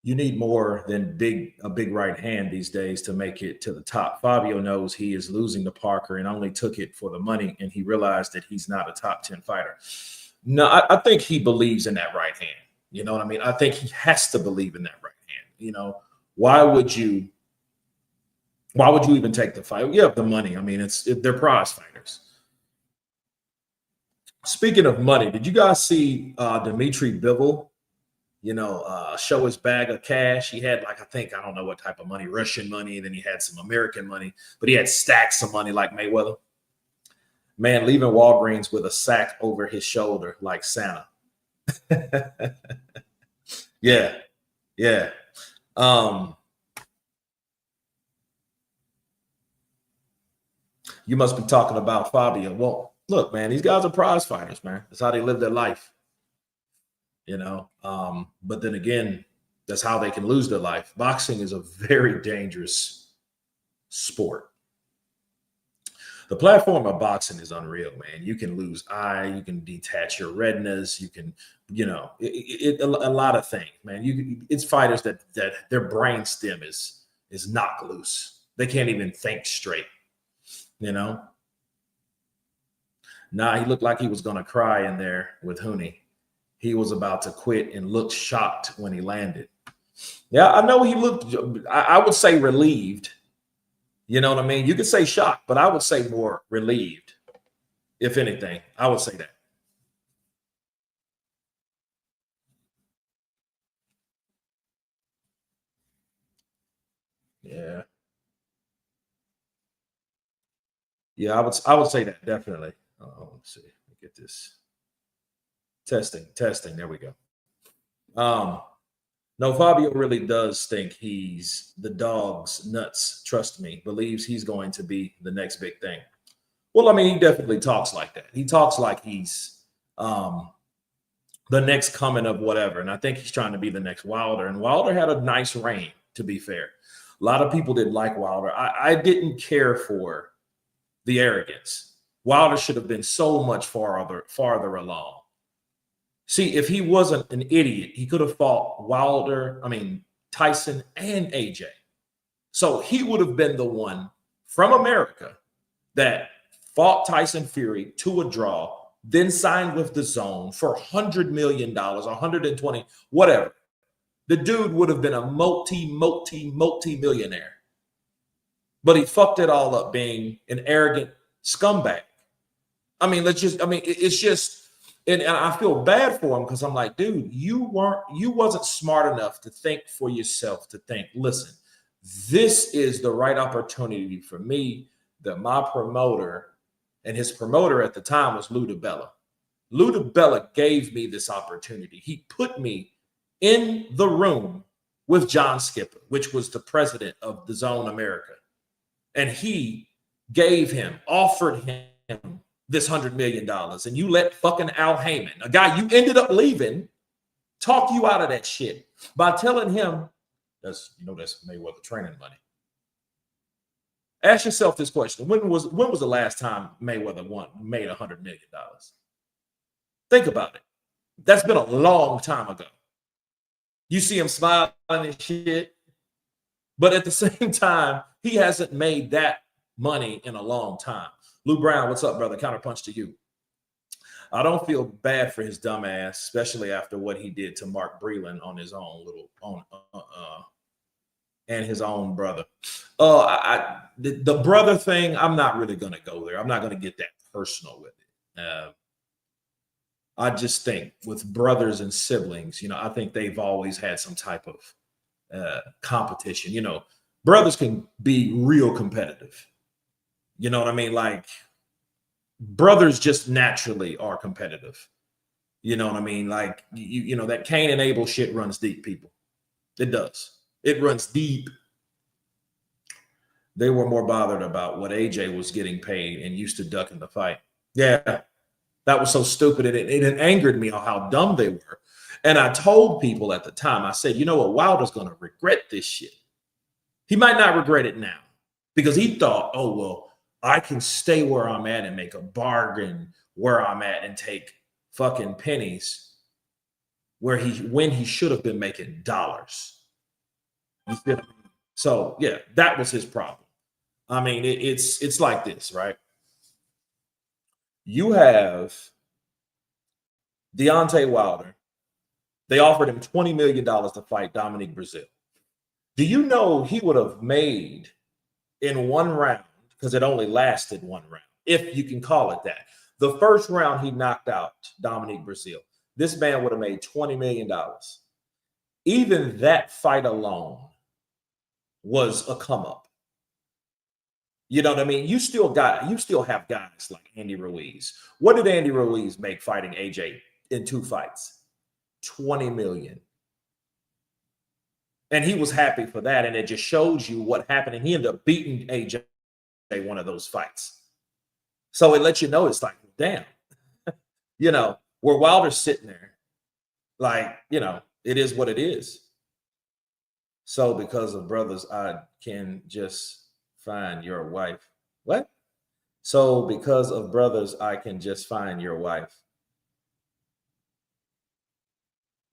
You need more than a big right hand these days to make it to the top. Fabio knows he is losing to Parker and only took it for the money, and he realized that he's not a top 10 fighter. No, I think he believes in that right hand. You know what I mean? I think he has to believe in that right hand. You know, why would you even take the fight? You have the money. I mean, they're prize fighters. Speaking of money, did you guys see Dimitri Bivol, you know, show his bag of cash? He had, like, I don't know what type of money, Russian money, and then he had some American money, but he had stacks of money like Mayweather. Man, leaving Walgreens with a sack over his shoulder like Santa. Yeah. You must be talking about Fabio. Well, look, man, these guys are prize fighters, man. That's how they live their life. You know, but then again, that's how they can lose their life. Boxing is a very dangerous sport. The platform of boxing is unreal, man. You can lose eye, you can detach your retinas, you can, you know, a lot of things, man. It's fighters that their brain stem is knocked loose. They can't even think straight, you know. Nah, he looked like he was gonna cry in there with Hooney. He was about to quit and looked shocked when he landed. Yeah, I know he looked, I would say relieved. You know what I mean? You could say shocked, but I would say more relieved. If anything, I would say that. Yeah. Yeah, I would say that definitely. Let's see. Let me get this. Testing. There we go. No, Fabio really does think he's the dog's nuts. Trust me, believes he's going to be the next big thing. Well, I mean, he definitely talks like that. He talks like he's the next coming of whatever. And I think he's trying to be the next Wilder. And Wilder had a nice reign. to be fair. A lot of people didn't like Wilder. I didn't care for the arrogance. Wilder should have been so much farther along. See, if he wasn't an idiot, he could have fought Tyson and AJ. So he would have been the one from America that fought Tyson Fury to a draw, then signed with DAZN for $100 million, 120, whatever. The dude would have been a multi-millionaire. But he fucked it all up being an arrogant scumbag. It's just, and I feel bad for him because I'm like, dude, you wasn't smart enough to think for yourself, to think, listen, this is the right opportunity for me, that my promoter, and his promoter at the time was Lou DiBella. Lou DiBella gave me this opportunity. He put me in the room with John Skipper, which was the president of DAZN America. And he offered him this $100 million. And you let fucking Al Heyman, a guy you ended up leaving, talk you out of that shit by telling him, that's Mayweather training money. Ask yourself this question. When was the last time Mayweather made $100 million? Think about it. That's been a long time ago. You see him smiling and shit, but at the same time, he hasn't made that money in a long time. Lou Brown, what's up, brother? Counterpunch to you. I don't feel bad for his dumb ass, especially after what he did to Mark Breland on his own and his own brother. The brother thing, I'm not really going to go there. I'm not going to get that personal with it. I just think with brothers and siblings, I think they've always had some type of competition. Brothers can be real competitive. You know what I mean? Like, brothers just naturally are competitive. You know what I mean? Like, that Cain and Abel shit runs deep, people. It does. It runs deep. They were more bothered about what AJ was getting paid and used to duck in the fight. Yeah, that was so stupid. It angered me on how dumb they were. And I told people at the time, I said, you know what? Wilder's going to regret this shit. He might not regret it now because he thought, oh, well, I can stay where I'm at and make a bargain where I'm at and take fucking pennies when he should have been making dollars. So yeah, that was his problem. I mean, it's like this, right? You have Deontay Wilder. They offered him $20 million to fight Dominique Brazil. Do you know he would have made in one round, because it only lasted one round, if you can call it that. The first round, he knocked out Dominique Brazil. This man would have made $20 million. Even that fight alone was a come up. You know what I mean? You still have guys like Andy Ruiz. What did Andy Ruiz make fighting AJ in 2 fights? $20 million. And he was happy for that. And it just shows you what happened. And he ended up beating AJ one of those fights. So it lets you know, it's like, damn, where Wilder's sitting there, like, it is what it is. So because of brothers, I can just find your wife. What? So because of brothers, I can just find your wife.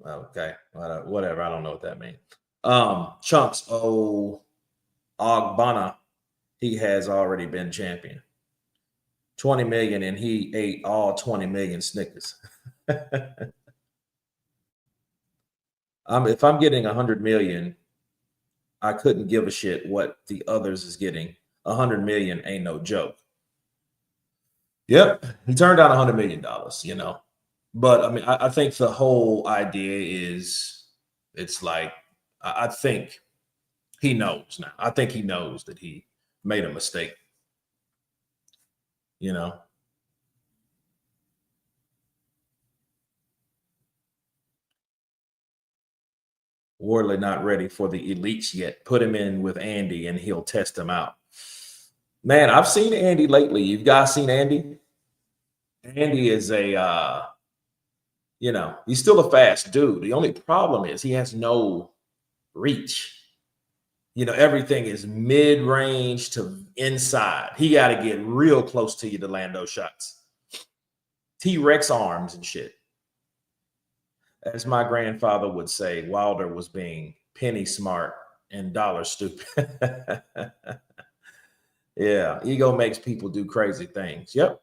Okay, whatever. I don't know what that means. Chunks, Ogbonna, he has already been champion. 20 million, and he ate all 20 million Snickers. If I'm getting 100 million, I couldn't give a shit what the others is getting. 100 million ain't no joke. Yep, he turned down $100 million, But I mean, I think the whole idea is, it's like, I think he knows now. I think he knows that he made a mistake. Wardley not ready for the elites yet. Put him in with Andy and he'll test him out. Man, I've seen Andy lately. You guys seen Andy? Andy is a, he's still a fast dude. The only problem is he has no reach. everything is mid-range to inside. He got to get real close to you to land those shots. T-Rex arms and shit. As my grandfather would say, Wilder was being penny smart and dollar stupid. Yeah, ego makes people do crazy things. Yep.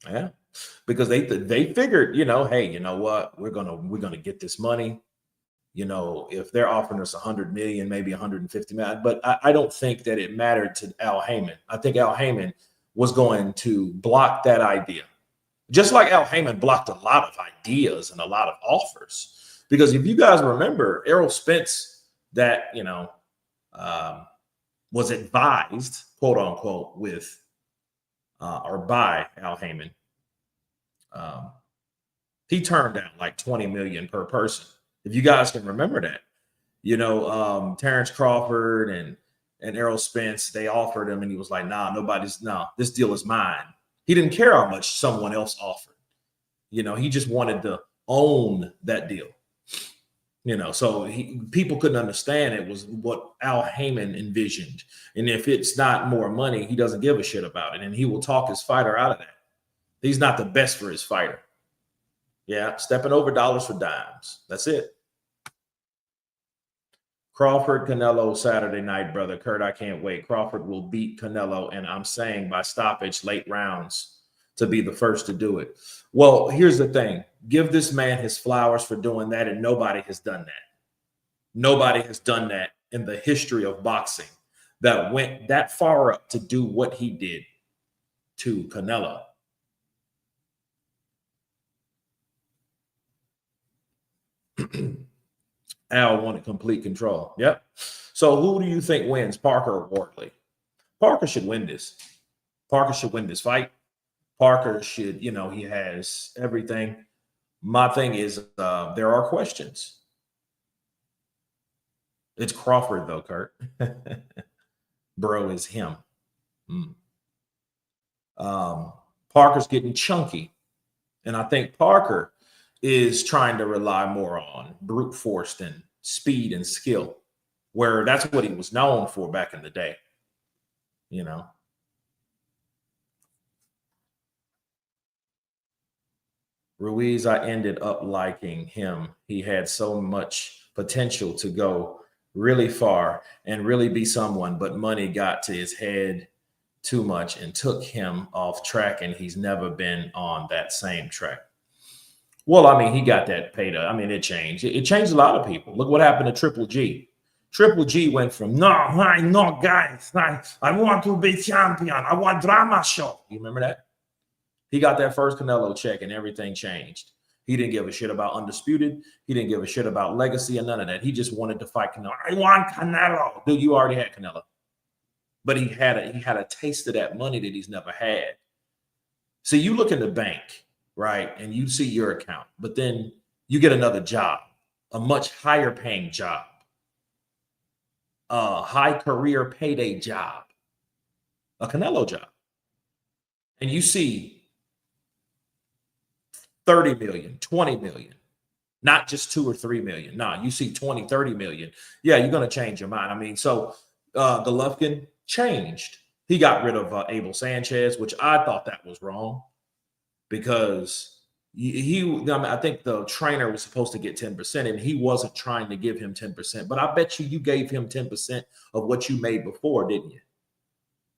Yeah, because they figured, hey, you know what? We're gonna get this money. If they're offering us 100 million, maybe 150 million, but I don't think that it mattered to Al Heyman. I think Al Heyman was going to block that idea, just like Al Heyman blocked a lot of ideas and a lot of offers. Because if you guys remember, Errol Spence, that was advised, quote unquote, with or by Al Heyman, he turned down like 20 million per person. If you guys can remember that, Terrence Crawford and Errol Spence, they offered him and he was like, this deal is mine. He didn't care how much someone else offered. He just wanted to own that deal. So people couldn't understand it was what Al Heyman envisioned. And if it's not more money, he doesn't give a shit about it. And he will talk his fighter out of that. He's not the best for his fighter. Yeah, stepping over dollars for dimes. That's it. Crawford, Canelo, Saturday night, brother. Kurt, I can't wait. Crawford will beat Canelo, and I'm saying by stoppage, late rounds, to be the first to do it. Well, here's the thing. Give this man his flowers for doing that, and nobody has done that. Nobody has done that in the history of boxing that went that far up to do what he did to Canelo. Al wanted complete control. Yep. So who do you think wins, Parker or Wardley? Parker should win this. Parker should win this fight. Parker should, he has everything. My thing is, there are questions. It's Crawford, though, Kurt. Bro is him. Parker's getting chunky. And I think Parker is trying to rely more on brute force than speed and skill, where that's what he was known for back in the day. Ruiz, I ended up liking him. He had so much potential to go really far and really be someone, but money got to his head too much and took him off track, and he's never been on that same track. Well, I mean, he got that paid up. I mean, it changed. It changed a lot of people. Look what happened to Triple G. Triple G went from, no, guys, I want to be champion. I want drama show. You remember that? He got that first Canelo check and everything changed. He didn't give a shit about Undisputed. He didn't give a shit about Legacy and none of that. He just wanted to fight Canelo. I want Canelo. Dude, you already had Canelo. But he had a taste of that money that he's never had. So you look in the bank, right, and you see your account, but then you get another job, a much higher paying job, a high career payday job, a Canelo job. And you see 30 million, 20 million, not just 2 or 3 million. No, you see 20, 30 million. Yeah, you're going to change your mind. I mean, so Golovkin changed. He got rid of Abel Sanchez, which I thought that was wrong because I think the trainer was supposed to get 10% and he wasn't trying to give him 10%. But I bet you gave him 10% of what you made before, didn't you?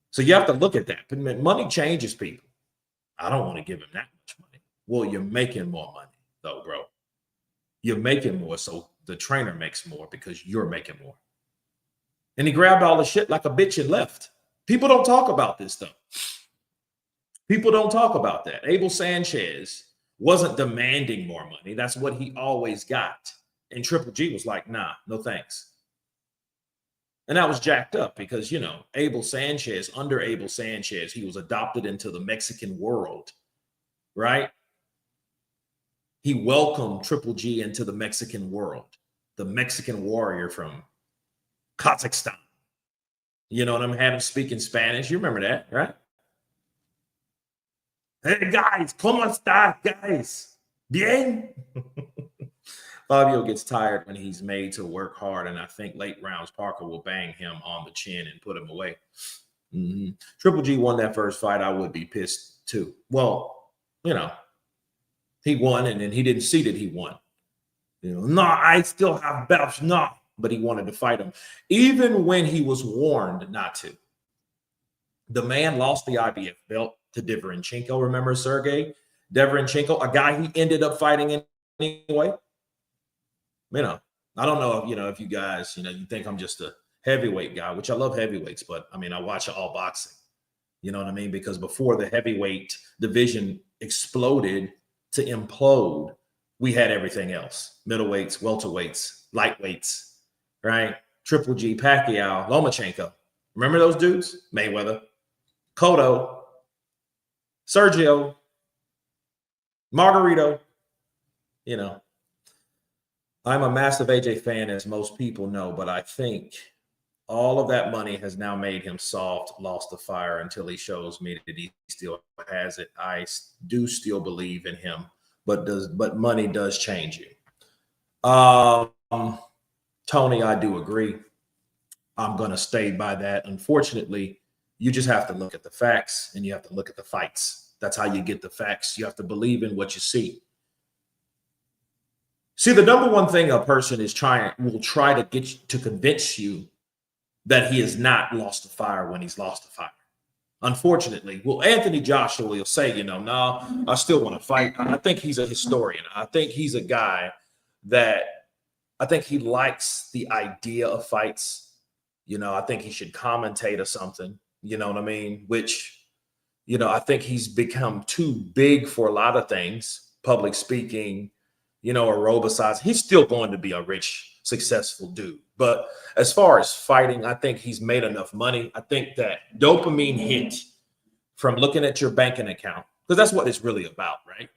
So you have to look at that. Money changes people. I don't want to give him that much money. Well, you're making more money, though, bro. You're making more, so the trainer makes more because you're making more. And he grabbed all the shit like a bitch and left. People don't talk about this, though. People don't talk about that. Abel Sanchez wasn't demanding more money. That's what he always got. And Triple G was like, nah, no thanks. And that was jacked up because, under Abel Sanchez, he was adopted into the Mexican world, right? He welcomed Triple G into the Mexican world, the Mexican warrior from Kazakhstan. You know what I'm having speaking Spanish. You remember that, right? Hey, guys, ¿cómo estás, guys? Bien? Fabio gets tired when he's made to work hard, and I think late rounds Parker will bang him on the chin and put him away. Triple G won that first fight. I would be pissed too. Well, you know, he won, and then he didn't see that he won. You know, no, I still have belts, no, but he wanted to fight him, even when he was warned not to. The man lost the IBF belt to Derevyanchenko. Remember Sergey Derevyanchenko, a guy he ended up fighting anyway. You know, I don't know if, you know, if you guys, you know, you think I'm just a heavyweight guy, which I love heavyweights, but I mean, I watch all boxing. You know what I mean? Because before the heavyweight division exploded to implode, we had everything else: middleweights, welterweights, lightweights, right? Triple G, Pacquiao, Lomachenko. Remember those dudes? Mayweather, Cotto, Sergio, Margarito. You know, I'm a massive AJ fan, as most people know, but I think all of that money has now made him soft, lost the fire until he shows me that he still has it. I do still believe in him, but money does change you. Tony, I do agree. I'm going to stay by that. Unfortunately, you just have to look at the facts and you have to look at the fights. That's how you get the facts. You have to believe in what you see. See, the number one thing a person will try to get you to convince you that he has not lost the fire when he's lost the fire. Unfortunately, well, Anthony Joshua will say, you know, no, I still want to fight. I think he's a historian. I think he's a guy that I think he likes the idea of fights. You know, I think he should commentate or something. You know what I mean? Which, you know, I think he's become too big for a lot of things, public speaking, you know, aerobicize. He's still going to be a rich, successful dude. But as far as fighting, I think he's made enough money. I think that dopamine hit from looking at your banking account, because that's what it's really about, right?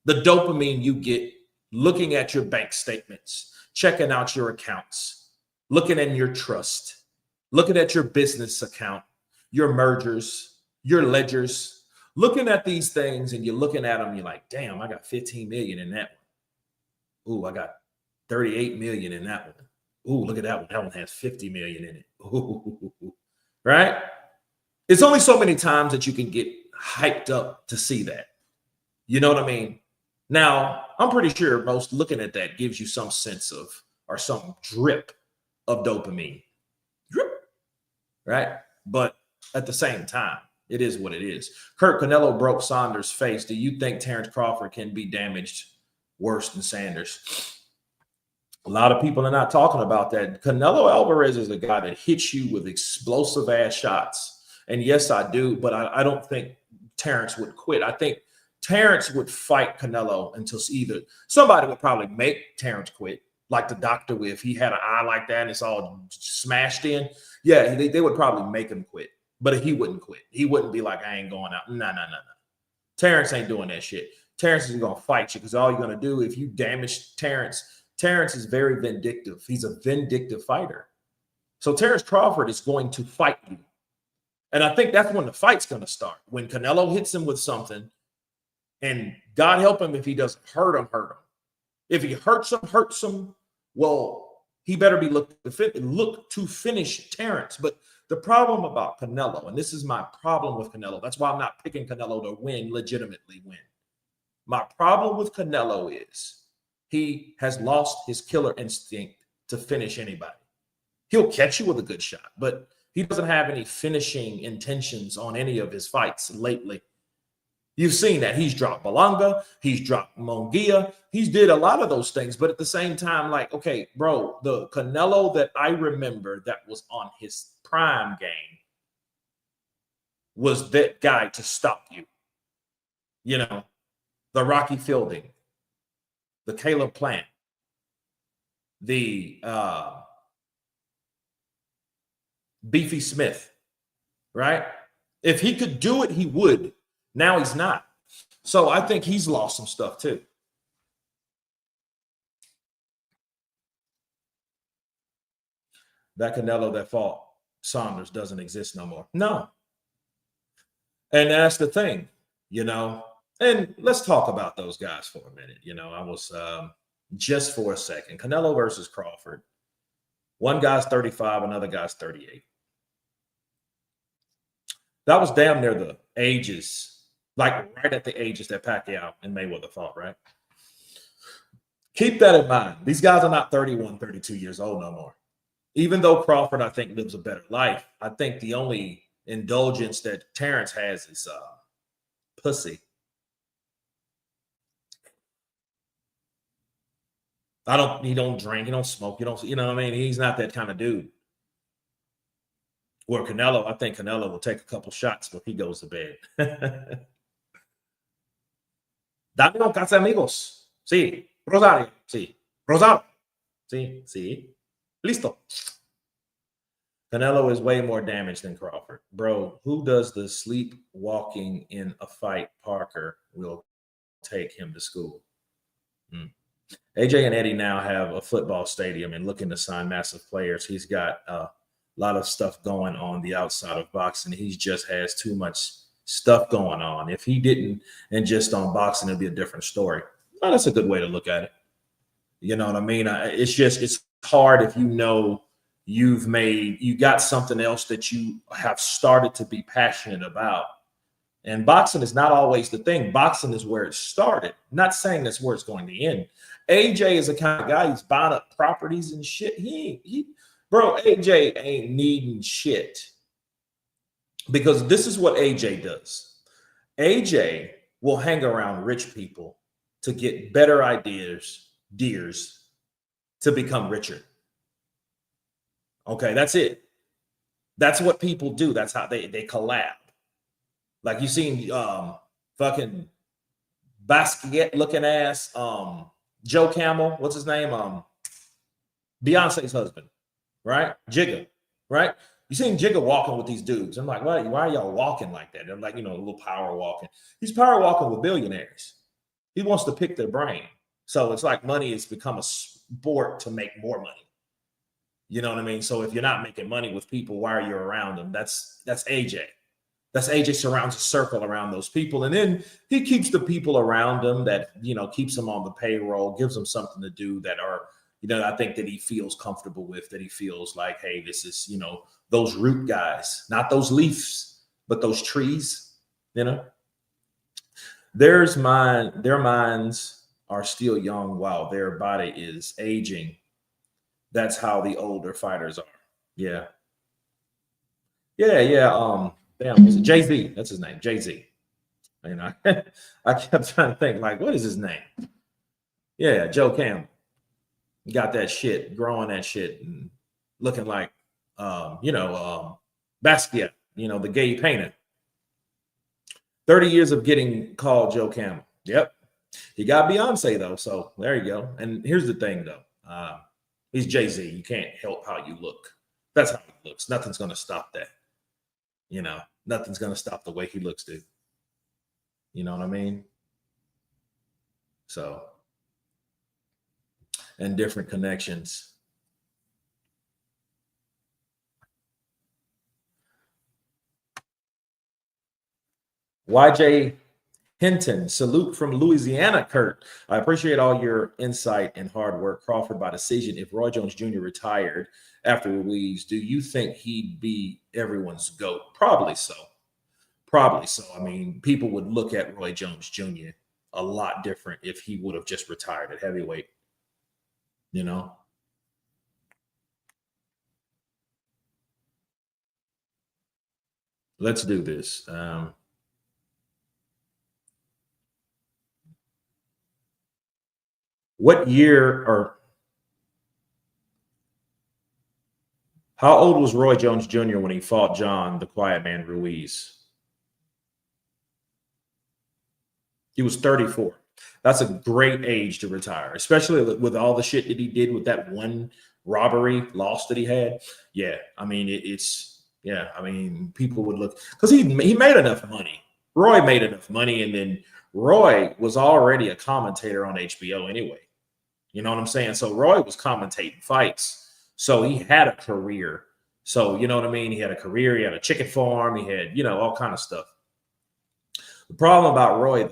The dopamine you get looking at your bank statements, checking out your accounts, looking in your trust, looking at your business account, your mergers, your ledgers, looking at these things, and you're looking at them, you're like, damn, I got 15 million in that one. Ooh, I got 38 million in that one. Ooh, look at that one. That one has 50 million in it. Ooh, right? It's only so many times that you can get hyped up to see that. You know what I mean? Now, I'm pretty sure most looking at that gives you some sense of, or some drip of dopamine. Drip, right? But at the same time, it is what it is. Kurt, Canelo broke Saunders' face. Do you think Terrence Crawford can be damaged worse than Sanders? A lot of people are not talking about that. Canelo Alvarez is a guy that hits you with explosive ass shots. And yes, I do, but I don't think Terrence would quit. I think Terrence would fight Canelo until either somebody would probably make Terrence quit, like the doctor, if he had an eye like that and it's all smashed in. Yeah, they would probably make him quit, but he wouldn't quit. He wouldn't be like, I ain't going out. No. Terrence ain't doing that shit. Terrence is going to fight you, because all you're going to do, if you damage Terrence is very vindictive. He's a vindictive fighter. So Terrence Crawford is going to fight you. And I think that's when the fight's going to start. When Canelo hits him with something, and God help him if he doesn't hurt him. If he hurts him, well, he better be look to finish Terrence. But the problem about Canelo, and this is my problem with Canelo, that's why I'm not picking Canelo to win, legitimately win. My problem with Canelo is he has lost his killer instinct to finish anybody. He'll catch you with a good shot, but he doesn't have any finishing intentions on any of his fights lately. You've seen that. He's dropped Belanga. He's dropped Munguia. He's did a lot of those things, but at the same time, like, okay, bro, the Canelo that I remember that was on his prime game was that guy to stop you. You know, the Rocky Fielding, the Caleb Plant, the Beefy Smith, right? If he could do it, he would. Now he's not. So I think he's lost some stuff too. That Canelo that fought Saunders doesn't exist no more. No. And that's the thing, you know. And let's talk about those guys for a minute. You know, I was just for a second. Canelo versus Crawford. One guy's 35, another guy's 38. That was damn near the ages, like right at the ages that Pacquiao and Mayweather fought, right? Keep that in mind. These guys are not 31, 32 years old no more. Even though Crawford, I think, lives a better life, I think the only indulgence that Terrence has is pussy. He don't drink, he don't smoke, you know what I mean? He's not that kind of dude. Where Canelo, I think Canelo will take a couple shots before he goes to bed. Dame un casa amigos. Sí. Rosario. Sí. Rosario. Sí. Sí. Listo. Canelo is way more damaged than Crawford. Bro, who does the sleepwalking in a fight? Parker will take him to school. AJ and Eddie now have a football stadium and looking to sign massive players. He's got a lot of stuff going on the outside of boxing. He just has too much stuff going on. If he didn't and just on boxing, it'd be a different story. Well, that's a good way to look at it. You know what I mean? It's hard if you know you got something else that you have started to be passionate about. And boxing is not always the thing. Boxing is where it started. Not saying that's where it's going to end. AJ is the kind of guy who's buying up properties and shit. Bro, AJ ain't needing shit. Because this is what AJ does. AJ will hang around rich people to get better ideas, to become richer. Okay, that's it. That's what people do. That's how they collab. Like you seen fucking basket looking ass Joe Camel, what's his name? Beyonce's husband, right? Jigga, right? You seen Jigga walking with these dudes. I'm like, why are y'all walking like that? They're like, a little power walking. He's power walking with billionaires. He wants to pick their brain. So it's like money has become a sport to make more money. You know what I mean? So if you're not making money with people, why are you around them? That's AJ. That's AJ surrounds a circle around those people. And then he keeps the people around him that, keeps them on the payroll, gives them something to do that are, I think that he feels comfortable with, that he feels like, hey, this is, those root guys, not those leaves, but those trees, Their minds are still young while their body is aging. That's how the older fighters are. Yeah. Damn, is it Jay-Z? That's his name, Jay-Z. I kept trying to think, like, what is his name? Yeah, Joe Campbell. Got that shit, growing that shit, and looking like, Basquiat, the gay painter. 30 years of getting called Joe Campbell. Yep. He got Beyonce, though, so there you go. And here's the thing, though. He's Jay-Z. You can't help how you look. That's how he looks. Nothing's going to stop that. Nothing's going to stop the way he looks, dude. You know what I mean? So, and different connections. YJ Hinton, salute from Louisiana, Kurt. I appreciate all your insight and hard work. Crawford by decision. If Roy Jones Jr. retired after Ruiz, do you think he'd be everyone's GOAT? Probably so. Probably so. I mean, people would look at Roy Jones Jr. a lot different if he would have just retired at heavyweight. Let's do this. What year or how old was Roy Jones Jr. when he fought John, the Quiet Man Ruiz? He was 34. That's a great age to retire, especially with all the shit that he did with that one robbery loss that he had. Yeah, I mean, people would look, because he made enough money. Roy made enough money, and then Roy was already a commentator on HBO anyway. You know what I'm saying? So Roy was commentating fights. So he had a career. So, you know what I mean? He had a career. He had a chicken farm. He had, all kind of stuff. The problem about Roy,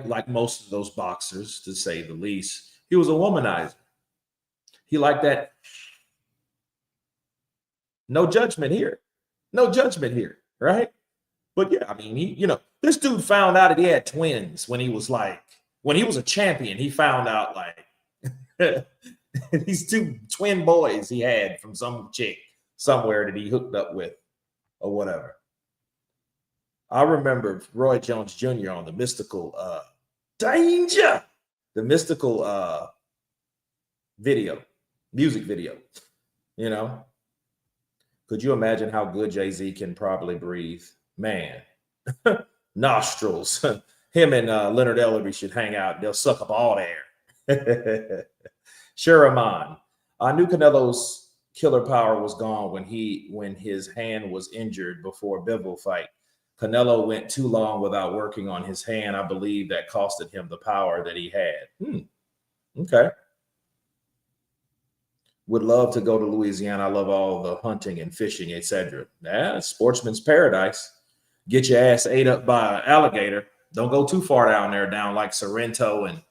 like most of those boxers, to say the least, He was a womanizer. He liked that. No judgment here. No judgment here, right? But yeah, I mean, this dude found out that he had twins when he was a champion. He found out like these two twin boys he had from some chick somewhere that he hooked up with or whatever. I remember Roy Jones Jr. on the Mystical Danger, the Mystical music video. Could you imagine how good Jay-Z can probably breathe? Man, nostrils. Him and Leonard Ellery should hang out. They'll suck up all the air. Shuraman. I knew Canelo's killer power was gone when his hand was injured before Bivol fight. Canelo went too long without working on his hand. I believe that costed him the power that he had. Okay. Would love to go to Louisiana. I love all the hunting and fishing, etc. Yeah, sportsman's paradise. Get your ass ate up by an alligator. Don't go too far down there, down like Sorrento and,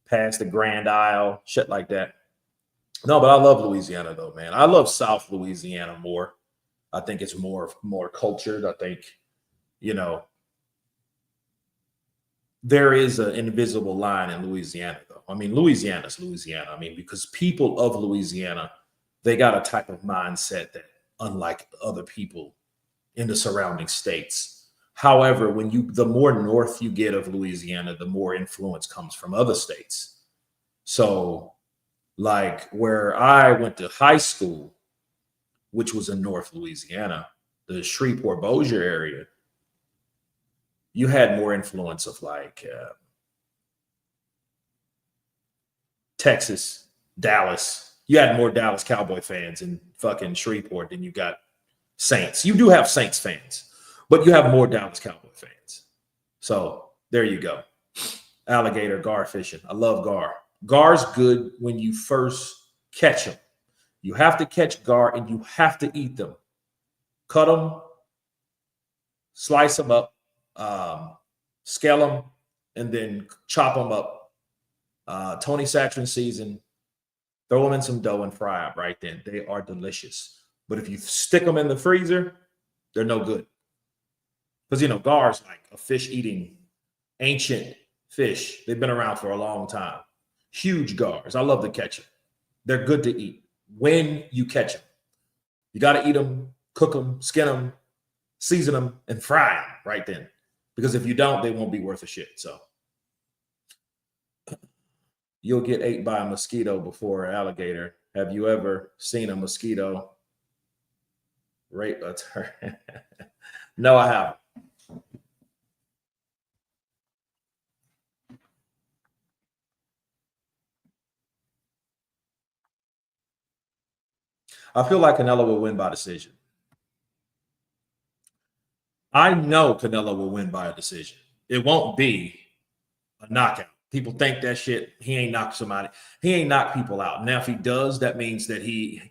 past the Grand Isle, shit like that. No, but I love Louisiana though, man. I love South Louisiana more. I think it's more cultured. I think, there is an invisible line in Louisiana though. I mean, Louisiana's Louisiana. I mean, because people of Louisiana, they got a type of mindset that unlike other people in the surrounding states. However, the more north you get of Louisiana, the more influence comes from other states. So like where I went to high school, which was in North Louisiana, the Shreveport-Bossier area, you had more influence of like Texas, Dallas. You had more Dallas Cowboy fans in fucking Shreveport than you got Saints. You do have Saints fans, but you have more Dallas Cowboy fans. So there you go. Alligator, gar fishing. I love gar. Gar's good when you first catch them. You have to catch gar and you have to eat them. Cut them, slice them up, scale them, and then chop them up. Tony Satrin season, throw them in some dough and fry them right then. They are delicious. But if you stick them in the freezer, they're no good. Because, gar is like a fish-eating ancient fish. They've been around for a long time. Huge gars. I love to catch them. They're good to eat when you catch them. You got to eat them, cook them, skin them, season them, and fry them right then. Because if you don't, they won't be worth a shit. So you'll get ate by a mosquito before an alligator. Have you ever seen a mosquito rape a turtle? No, I haven't. I feel like Canelo will win by decision. I know Canelo will win by a decision. It won't be a knockout. People think that shit. He ain't knocked somebody. He ain't knocked people out. Now, if he does, that means that he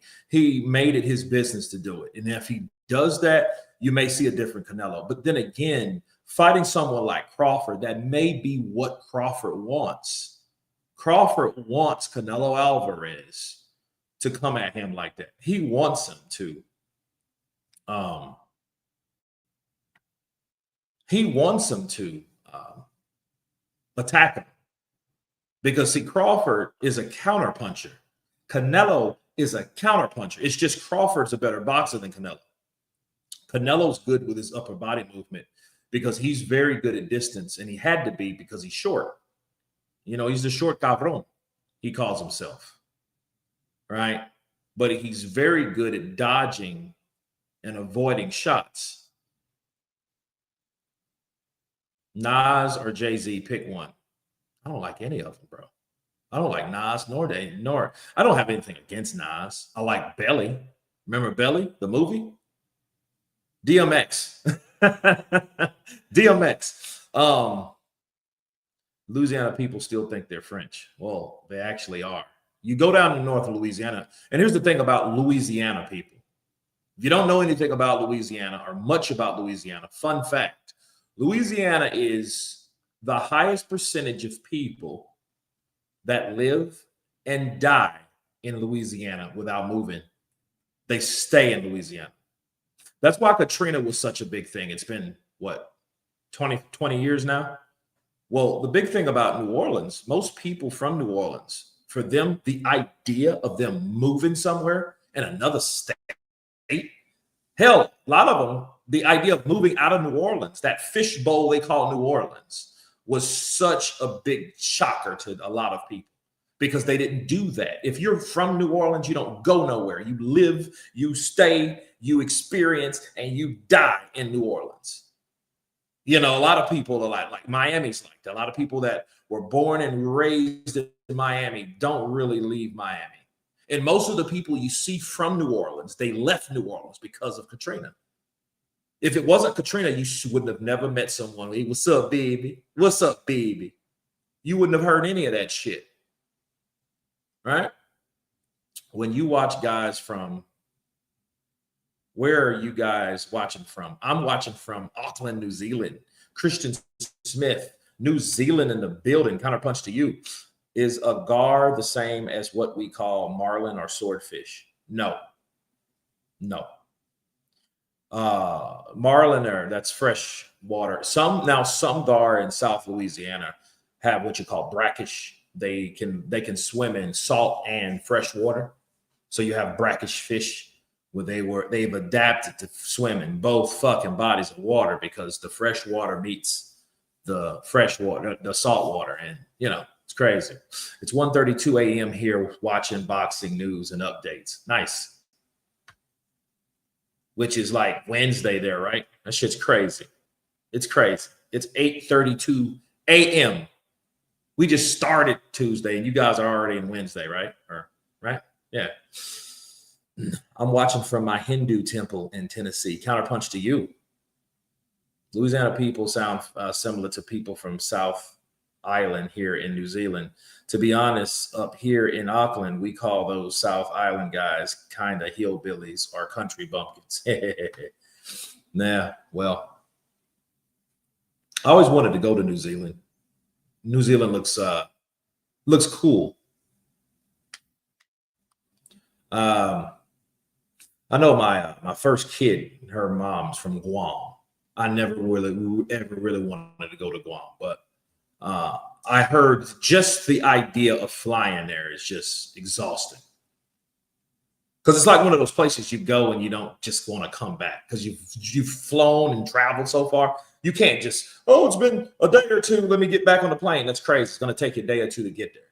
made it his business to do it. And if he does that, you may see a different Canelo. But then again, fighting someone like Crawford, that may be what Crawford wants. Crawford wants Canelo Alvarez to come at him like that. He wants him to. He wants him to attack him. Because, see, Crawford is a counterpuncher. Canelo is a counterpuncher. It's just Crawford's a better boxer than Canelo. Canelo's good with his upper body movement because he's very good at distance, and he had to be because he's short. He's the short cabron, he calls himself, right? But he's very good at dodging and avoiding shots. Nas or Jay-Z, pick one. I don't like any of them, bro. I don't like Nas nor I don't have anything against Nas. I like Belly. Remember Belly, the movie? DMX. DMX. Louisiana people still think they're French. Well, they actually are. You go down to North Louisiana, and here's the thing about Louisiana people. If you don't know anything about Louisiana or much about Louisiana, fun fact, Louisiana is the highest percentage of people that live and die in Louisiana without moving. They stay in Louisiana. That's why Katrina was such a big thing. It's been, what, 20 years now? Well, the big thing about New Orleans, most people from New Orleans, for them, the idea of them moving somewhere in another state, hell, a lot of them, the idea of moving out of New Orleans, that fishbowl they call New Orleans, was such a big shocker to a lot of people because they didn't do that. If you're from New Orleans, you don't go nowhere. You live, you stay, you experience, and you die in New Orleans. You know, a lot of people are like Miami's like that. A lot of people that were born and raised in Miami don't really leave Miami. And most of the people you see from New Orleans, they left New Orleans because of Katrina. If it wasn't Katrina, you wouldn't have never met someone. Hey, what's up, baby? What's up, baby? You wouldn't have heard any of that shit. Right? When you watch guys from, where are you guys watching from? I'm watching from Auckland, New Zealand. Christian Smith, New Zealand in the building. Counterpunch to you. Is a gar the same as what we call marlin or swordfish? No. No. Marlin, that's fresh water. Some gar in South Louisiana have what you call brackish. They can swim in salt and fresh water. So you have brackish fish where they've adapted to swim in both fucking bodies of water because the fresh water meets the fresh water, the salt water, and you know it's crazy. It's 1:32 a.m. here watching boxing news and updates. Nice. Which is like Wednesday there, right? That shit's crazy. It's crazy. It's 8:32 a.m. We just started Tuesday, and you guys are already in Wednesday, right? Right? Yeah. I'm watching from my Hindu temple in Tennessee. Counterpunch to you. Louisiana people sound similar to people from South Island here in New Zealand. To be honest, up here in Auckland, we call those South Island guys kind of hillbillies or country bumpkins. Nah, well, I always wanted to go to New Zealand. New Zealand looks cool. I know my first kid, her mom's from Guam. I never ever really wanted to go to Guam, but I heard just the idea of flying there is just exhausting. Because it's like one of those places you go and you don't just want to come back because you've flown and traveled so far. You can't just, it's been a day or two, let me get back on the plane. That's crazy. It's going to take you a day or two to get there.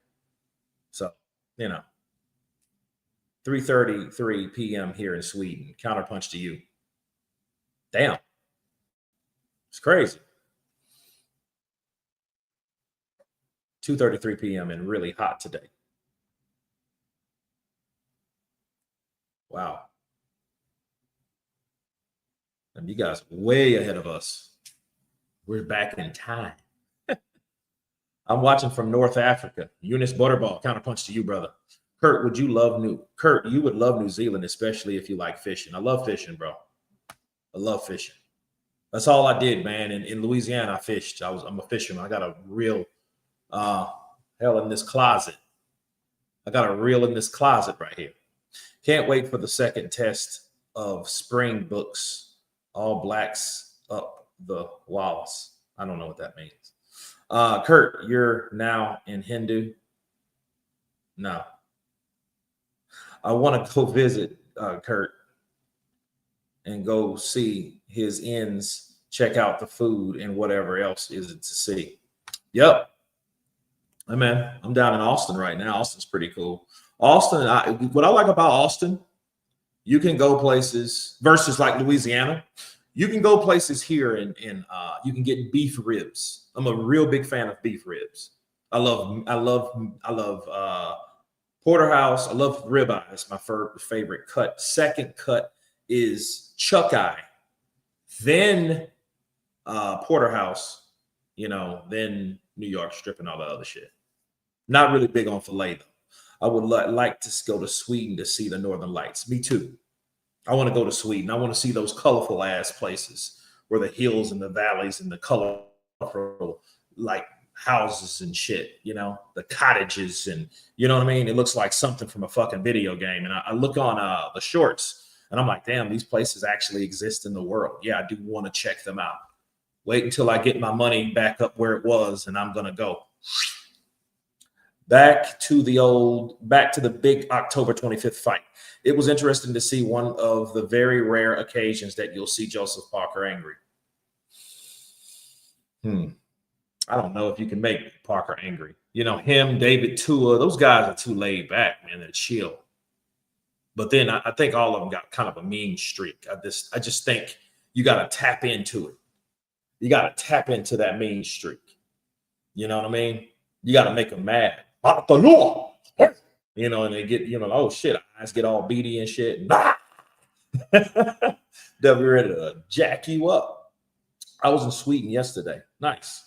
So, 3:33 p.m. here in Sweden. Counterpunch to you. Damn. It's crazy. 2:33 p.m. and really hot today. Wow. And you guys are way ahead of us. We're back in time. I'm watching from North Africa. Eunice Butterball, counterpunch to you, brother. Kurt, you would love New Zealand, especially if you like fishing. I love fishing, bro. I love fishing. That's all I did, man. In Louisiana, I fished. I'm a fisherman. I got a reel in this closet. I got a reel in this closet right here. Can't wait for the second test of spring books. All blacks up the walls. I don't know what that means. Kurt, you're now in Hindu? No. I want to go visit Kurt and go see his inns, check out the food and whatever else is it to see. Yep. Hey, man, I'm down in Austin right now. Austin's pretty cool. Austin, what I like about Austin, you can go places versus like Louisiana. You can go places here and you can get beef ribs. I'm a real big fan of beef ribs. I love porterhouse. I love ribeye. That's my favorite cut. Second cut is chuck eye, then porterhouse, then New York strip and all that other shit. Not really big on filet though. I would like to go to Sweden to see the Northern Lights. Me too. I want to go to Sweden. I want to see those colorful ass places where the hills and the valleys and the colorful like houses and shit, you know, the cottages, and you know what I mean? It looks like something from a fucking video game. And I look on the shorts and I'm like, damn, these places actually exist in the world. Yeah, I do want to check them out. Wait until I get my money back up where it was, and I'm gonna go. Back to the big October 25th fight. It was interesting to see one of the very rare occasions that you'll see Joseph Parker angry. I don't know if you can make Parker angry. You know, him, David Tua, those guys are too laid back, man. They're chill. But then I think all of them got kind of a mean streak. I just think you got to tap into it. You got to tap into that mean streak. You know what I mean? You got to make them mad. You know, and they get, you know, oh shit, eyes get all beady and shit. They'll be ready to jack you up. I was in Sweden yesterday. Nice.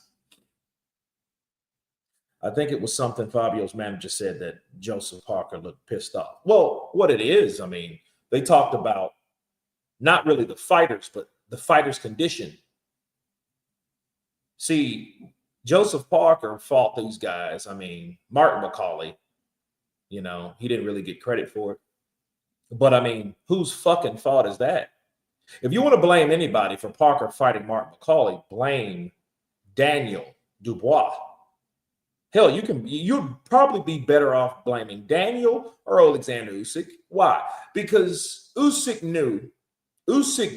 I think it was something Fabio's manager said that Joseph Parker looked pissed off. Well, what it is, I mean, they talked about not really the fighters, but the fighters' condition. See, Joseph Parker fought these guys. I mean, Martin McCauley, you know, he didn't really get credit for it. But I mean, whose fucking fault is that? If you want to blame anybody for Parker fighting Martin McCauley, blame Daniel Dubois. Hell, you'd probably be better off blaming Daniel or Alexander Usyk. Why? Because Usyk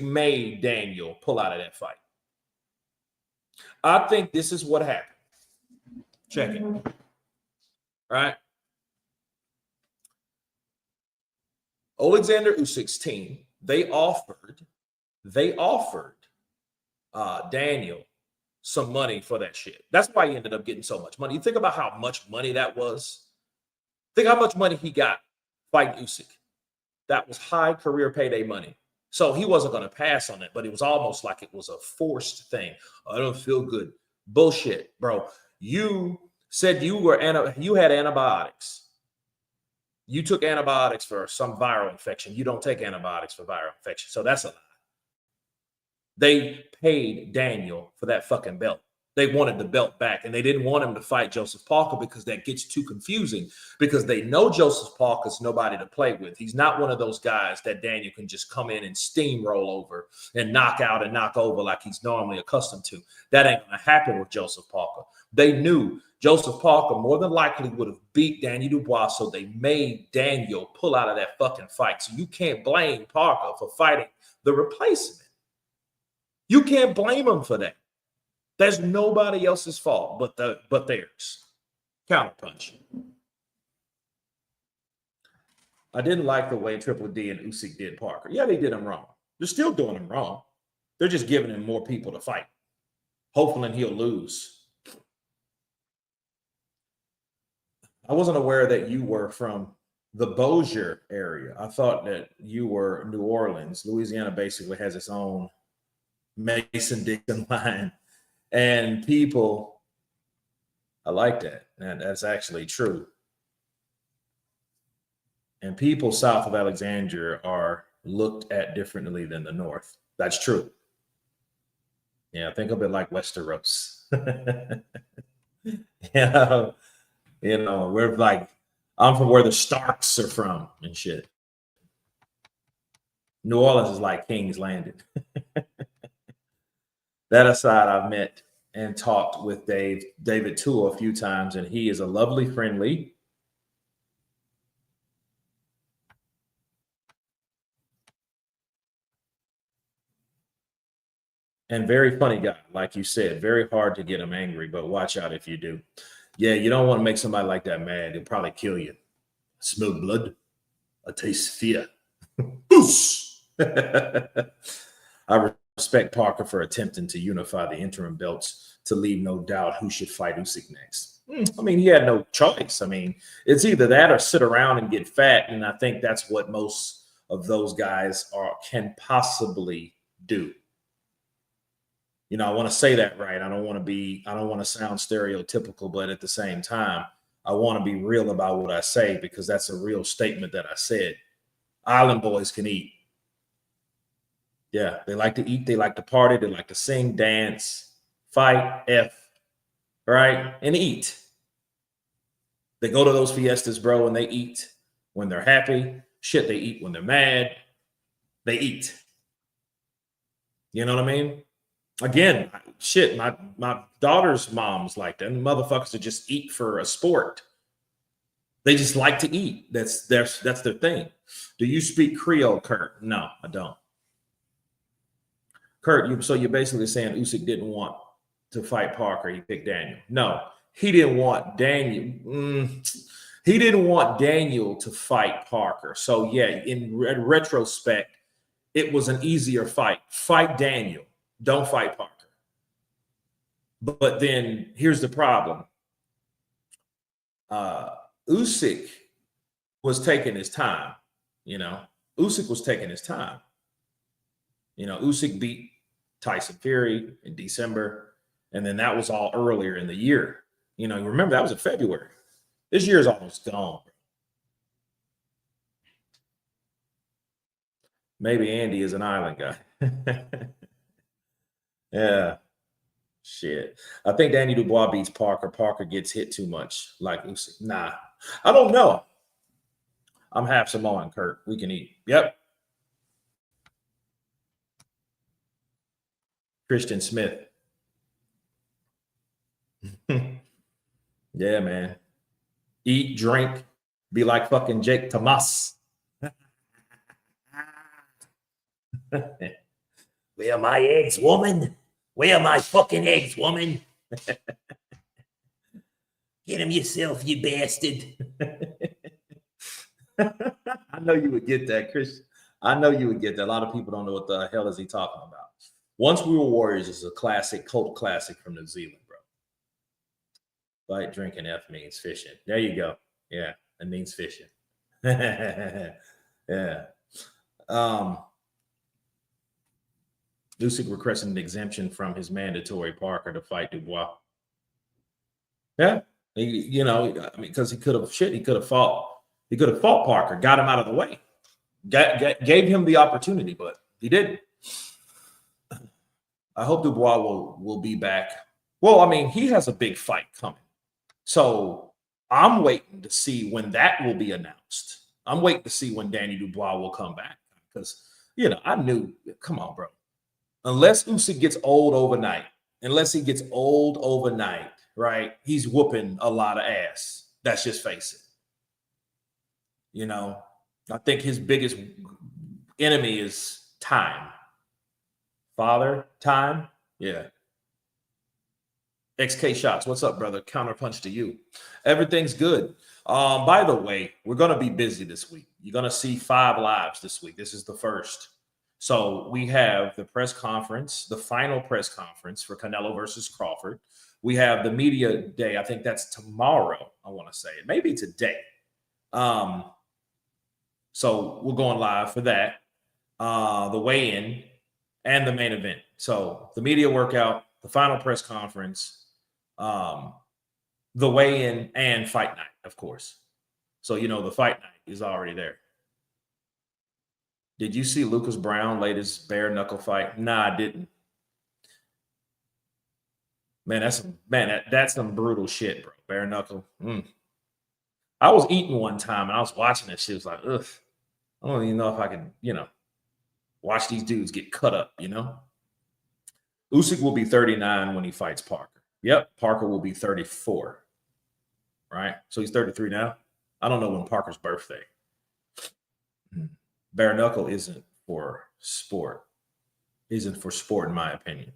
made Daniel pull out of that fight. I think this is what happened. Check it. Right? Alexander Usyk's team, they offered Daniel some money for that shit. That's why he ended up getting so much money. You think about how much money that was. Think how much money he got fighting Usyk. That was high career payday money. So he wasn't going to pass on it, but it was almost like it was a forced thing. I don't feel good. Bullshit, bro. You said you had antibiotics. You took antibiotics for some viral infection. You don't take antibiotics for viral infection. So that's a lie. They paid Daniel for that fucking belt. They wanted the belt back, and they didn't want him to fight Joseph Parker because that gets too confusing, because they know Joseph Parker's nobody to play with. He's not one of those guys that Daniel can just come in and steamroll over and knock out and knock over like he's normally accustomed to. That ain't going to happen with Joseph Parker. They knew Joseph Parker more than likely would have beat Daniel Dubois, so they made Daniel pull out of that fucking fight. So you can't blame Parker for fighting the replacement. You can't blame him for that. There's nobody else's fault but theirs. Counterpunch. I didn't like the way Triple D and Usyk did Parker. Yeah, they did him wrong. They're still doing him wrong. They're just giving him more people to fight, hoping he'll lose. I wasn't aware that you were from the Bossier area. I thought that you were New Orleans. Louisiana basically has its own Mason-Dixon line. And people, I like that. And that's actually true. And people south of Alexandria are looked at differently than the north. That's true. Yeah, think of it like Westeros. You know, we're like, I'm from where the Starks are from and shit. New Orleans is like King's Landing. That aside, I've met and talked with David Tua a few times, and he is a lovely, friendly, and very funny guy. Like you said, very hard to get him angry, but watch out if you do. Yeah, you don't want to make somebody like that mad. He'll probably kill you. I smell blood. I taste fear. I respect Parker for attempting to unify the interim belts to leave no doubt who should fight Usyk next. I mean, he had no choice. I mean, it's either that or sit around and get fat, and I think that's what most of those guys can possibly do. You know, I want to say that right. I don't want to sound stereotypical, but at the same time, I want to be real about what I say, because that's a real statement that I said. Island boys can eat. Yeah, they like to eat, they like to party, they like to sing, dance, fight, F. right? And eat. They go to those fiestas, bro, and they eat when they're happy. Shit, they eat when they're mad. They eat. You know what I mean? Again, shit, my daughter's mom's like that. And motherfuckers that just eat for a sport. They just like to eat. That's their thing. Do you speak Creole, Kurt? No, I don't. Kurt, so you're basically saying Usyk didn't want to fight Parker. He picked Daniel. No, he didn't want Daniel. He didn't want Daniel to fight Parker. So yeah, in retrospect, it was an easier fight. Fight Daniel. Don't fight Parker. But then here's the problem. Usyk was taking his time. Usyk was taking his time. Usyk beat Tyson Fury in December, and then that was all earlier in the year. Remember that was in February. This year is almost gone. Maybe Andy is an island guy. Yeah. Shit. I think Danny Dubois beats Parker. Parker gets hit too much like Usyk. Nah. I don't know. I'm half Samoan, Kurt. We can eat. Yep. Christian Smith. Yeah, man. Eat, drink, be like fucking Jake Tomas. Where are my eggs, woman? Where are my fucking eggs, woman? Get them yourself, you bastard. I know you would get that, Chris. I know you would get that. A lot of people don't know what the hell is he talking about. Once We Were Warriors is a classic, cult classic from New Zealand, bro. Fight, drinking, F means fishing. There you go. Yeah, it means fishing. Yeah. Usyk requested an exemption from his mandatory Parker to fight Dubois. Yeah, because he could have fought. He could have fought Parker, got him out of the way, gave him the opportunity, but he didn't. I hope Dubois will be back. Well, I mean, he has a big fight coming, so I'm waiting to see when that will be announced. I'm waiting to see when Danny Dubois will come back because I knew. Come on, bro. Unless Usyk gets old overnight, right? He's whooping a lot of ass. That's just face it. I think his biggest enemy is time. Father, time. Yeah. XK Shots, what's up, brother? Counterpunch to you. Everything's good. By the way, we're going to be busy this week. You're going to see 5 lives this week. This is the first. So we have the press conference, the final press conference for Canelo versus Crawford. We have the media day. I think that's tomorrow. I want to say it. Maybe today. So we're going live for that. The weigh-in and the main event. So the media workout, the final press conference, the weigh-in, and fight night, of course. So, the fight night is already there. Did you see Lucas Brown latest bare knuckle fight? Nah, I didn't. Man, that's some brutal shit, bro. Bare knuckle. I was eating one time and I was watching that shit. It was like, ugh. I don't even know if I can, watch these dudes get cut up, Usyk will be 39 when he fights Parker. Yep, Parker will be 34. Right? So he's 33 now. I don't know when Parker's birthday. Bare knuckle isn't for sport. Isn't for sport, in my opinion.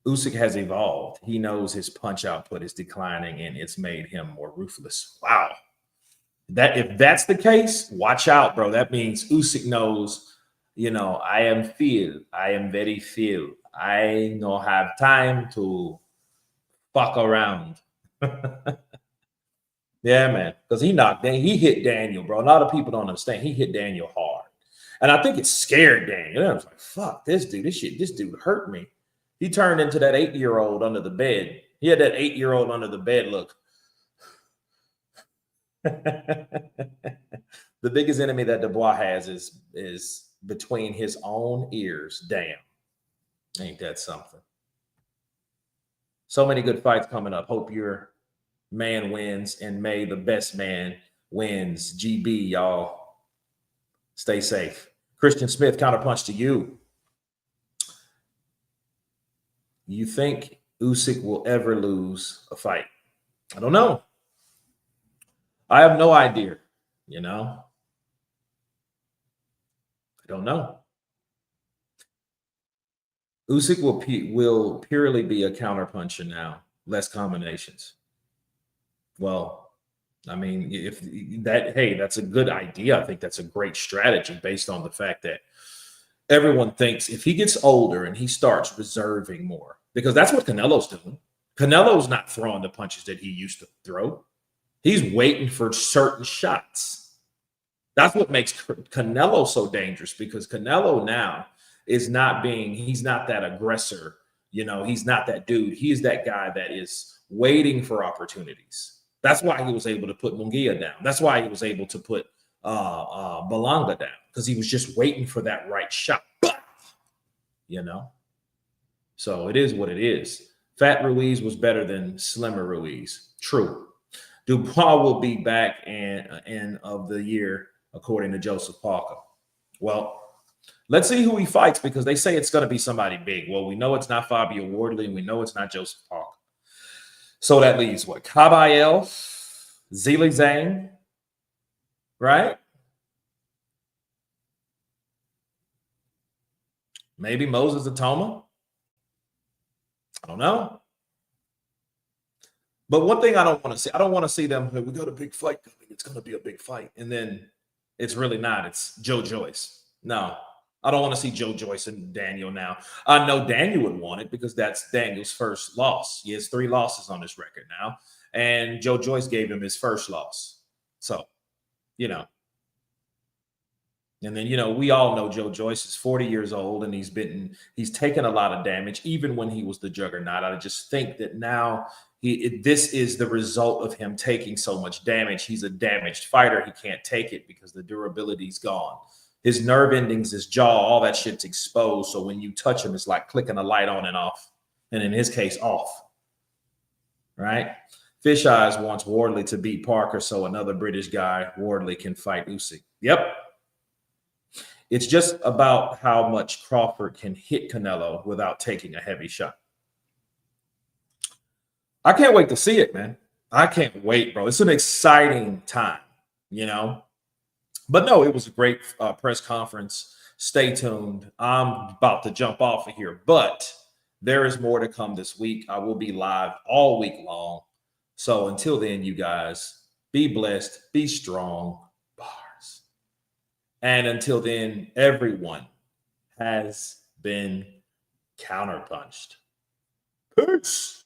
Usyk has evolved. He knows his punch output is declining and it's made him more ruthless. Wow. If that's the case, watch out, bro. That means Usyk knows, I am filled. I am very filled. I don't have time to fuck around. Yeah, man. Because he hit Daniel, bro. A lot of people don't understand. He hit Daniel hard. And I think it scared Daniel. I was like, fuck, this dude hurt me. He turned into that 8-year-old under the bed. He had that 8-year-old under the bed look. The biggest enemy that Dubois has is between his own ears. Damn. Ain't that something? So many good fights coming up. Hope your man wins, and may the best man wins. GB, y'all. Stay safe. Christian Smith, counterpunch to you. You think Usyk will ever lose a fight? I don't know. I have no idea, you know. I don't know. Usyk will purely be a counterpuncher now, less combinations. Well, I mean, if that, hey, that's a good idea. I think that's a great strategy based on the fact that everyone thinks if he gets older and he starts reserving more, because that's what Canelo's doing. Canelo's not throwing the punches that he used to throw. He's waiting for certain shots. That's what makes Canelo so dangerous, because Canelo now is not he's not that aggressor. You know, he's not that dude. He is that guy that is waiting for opportunities. That's why he was able to put Munguia down. That's why he was able to put Belanga down, because he was just waiting for that right shot. You know? So it is what it is. Fat Ruiz was better than Slimmer Ruiz. True. Dubois will be back end of the year, according to Joseph Parker. Well, let's see who he fights, because they say it's going to be somebody big. Well, we know it's not Fabio Wardley, and we know it's not Joseph Parker. So that leaves what? Kabayel, Zhilei Zhang, right? Maybe Moses Atoma. I don't know. But one thing I don't want to see them, we got a big fight coming. It's going to be a big fight. And then it's really not. It's Joe Joyce. No, I don't want to see Joe Joyce and Daniel now. I know Daniel would want it, because that's Daniel's first loss. He has 3 losses on his record now. And Joe Joyce gave him his first loss. So, you know. And then, you know, we all know Joe Joyce is 40 years old, and he's taken a lot of damage, even when he was the juggernaut. I just think that now this is the result of him taking so much damage. He's a damaged fighter. He can't take it because the durability's gone. His nerve endings, his jaw, all that shit's exposed. So when you touch him, it's like clicking a light on and off. And in his case, off. Right? Fish Eyes wants Wardley to beat Parker so another British guy, Wardley, can fight Usyk. Yep. It's just about how much Crawford can hit Canelo without taking a heavy shot. I can't wait to see it, man. I can't wait, bro. It's an exciting time, you know. But no, it was a great press conference. Stay tuned. I'm about to jump off of here, but there is more to come this week. I will be live all week long. So until then, you guys, be blessed, be strong. Bars. And until then, everyone has been counterpunched. Peace.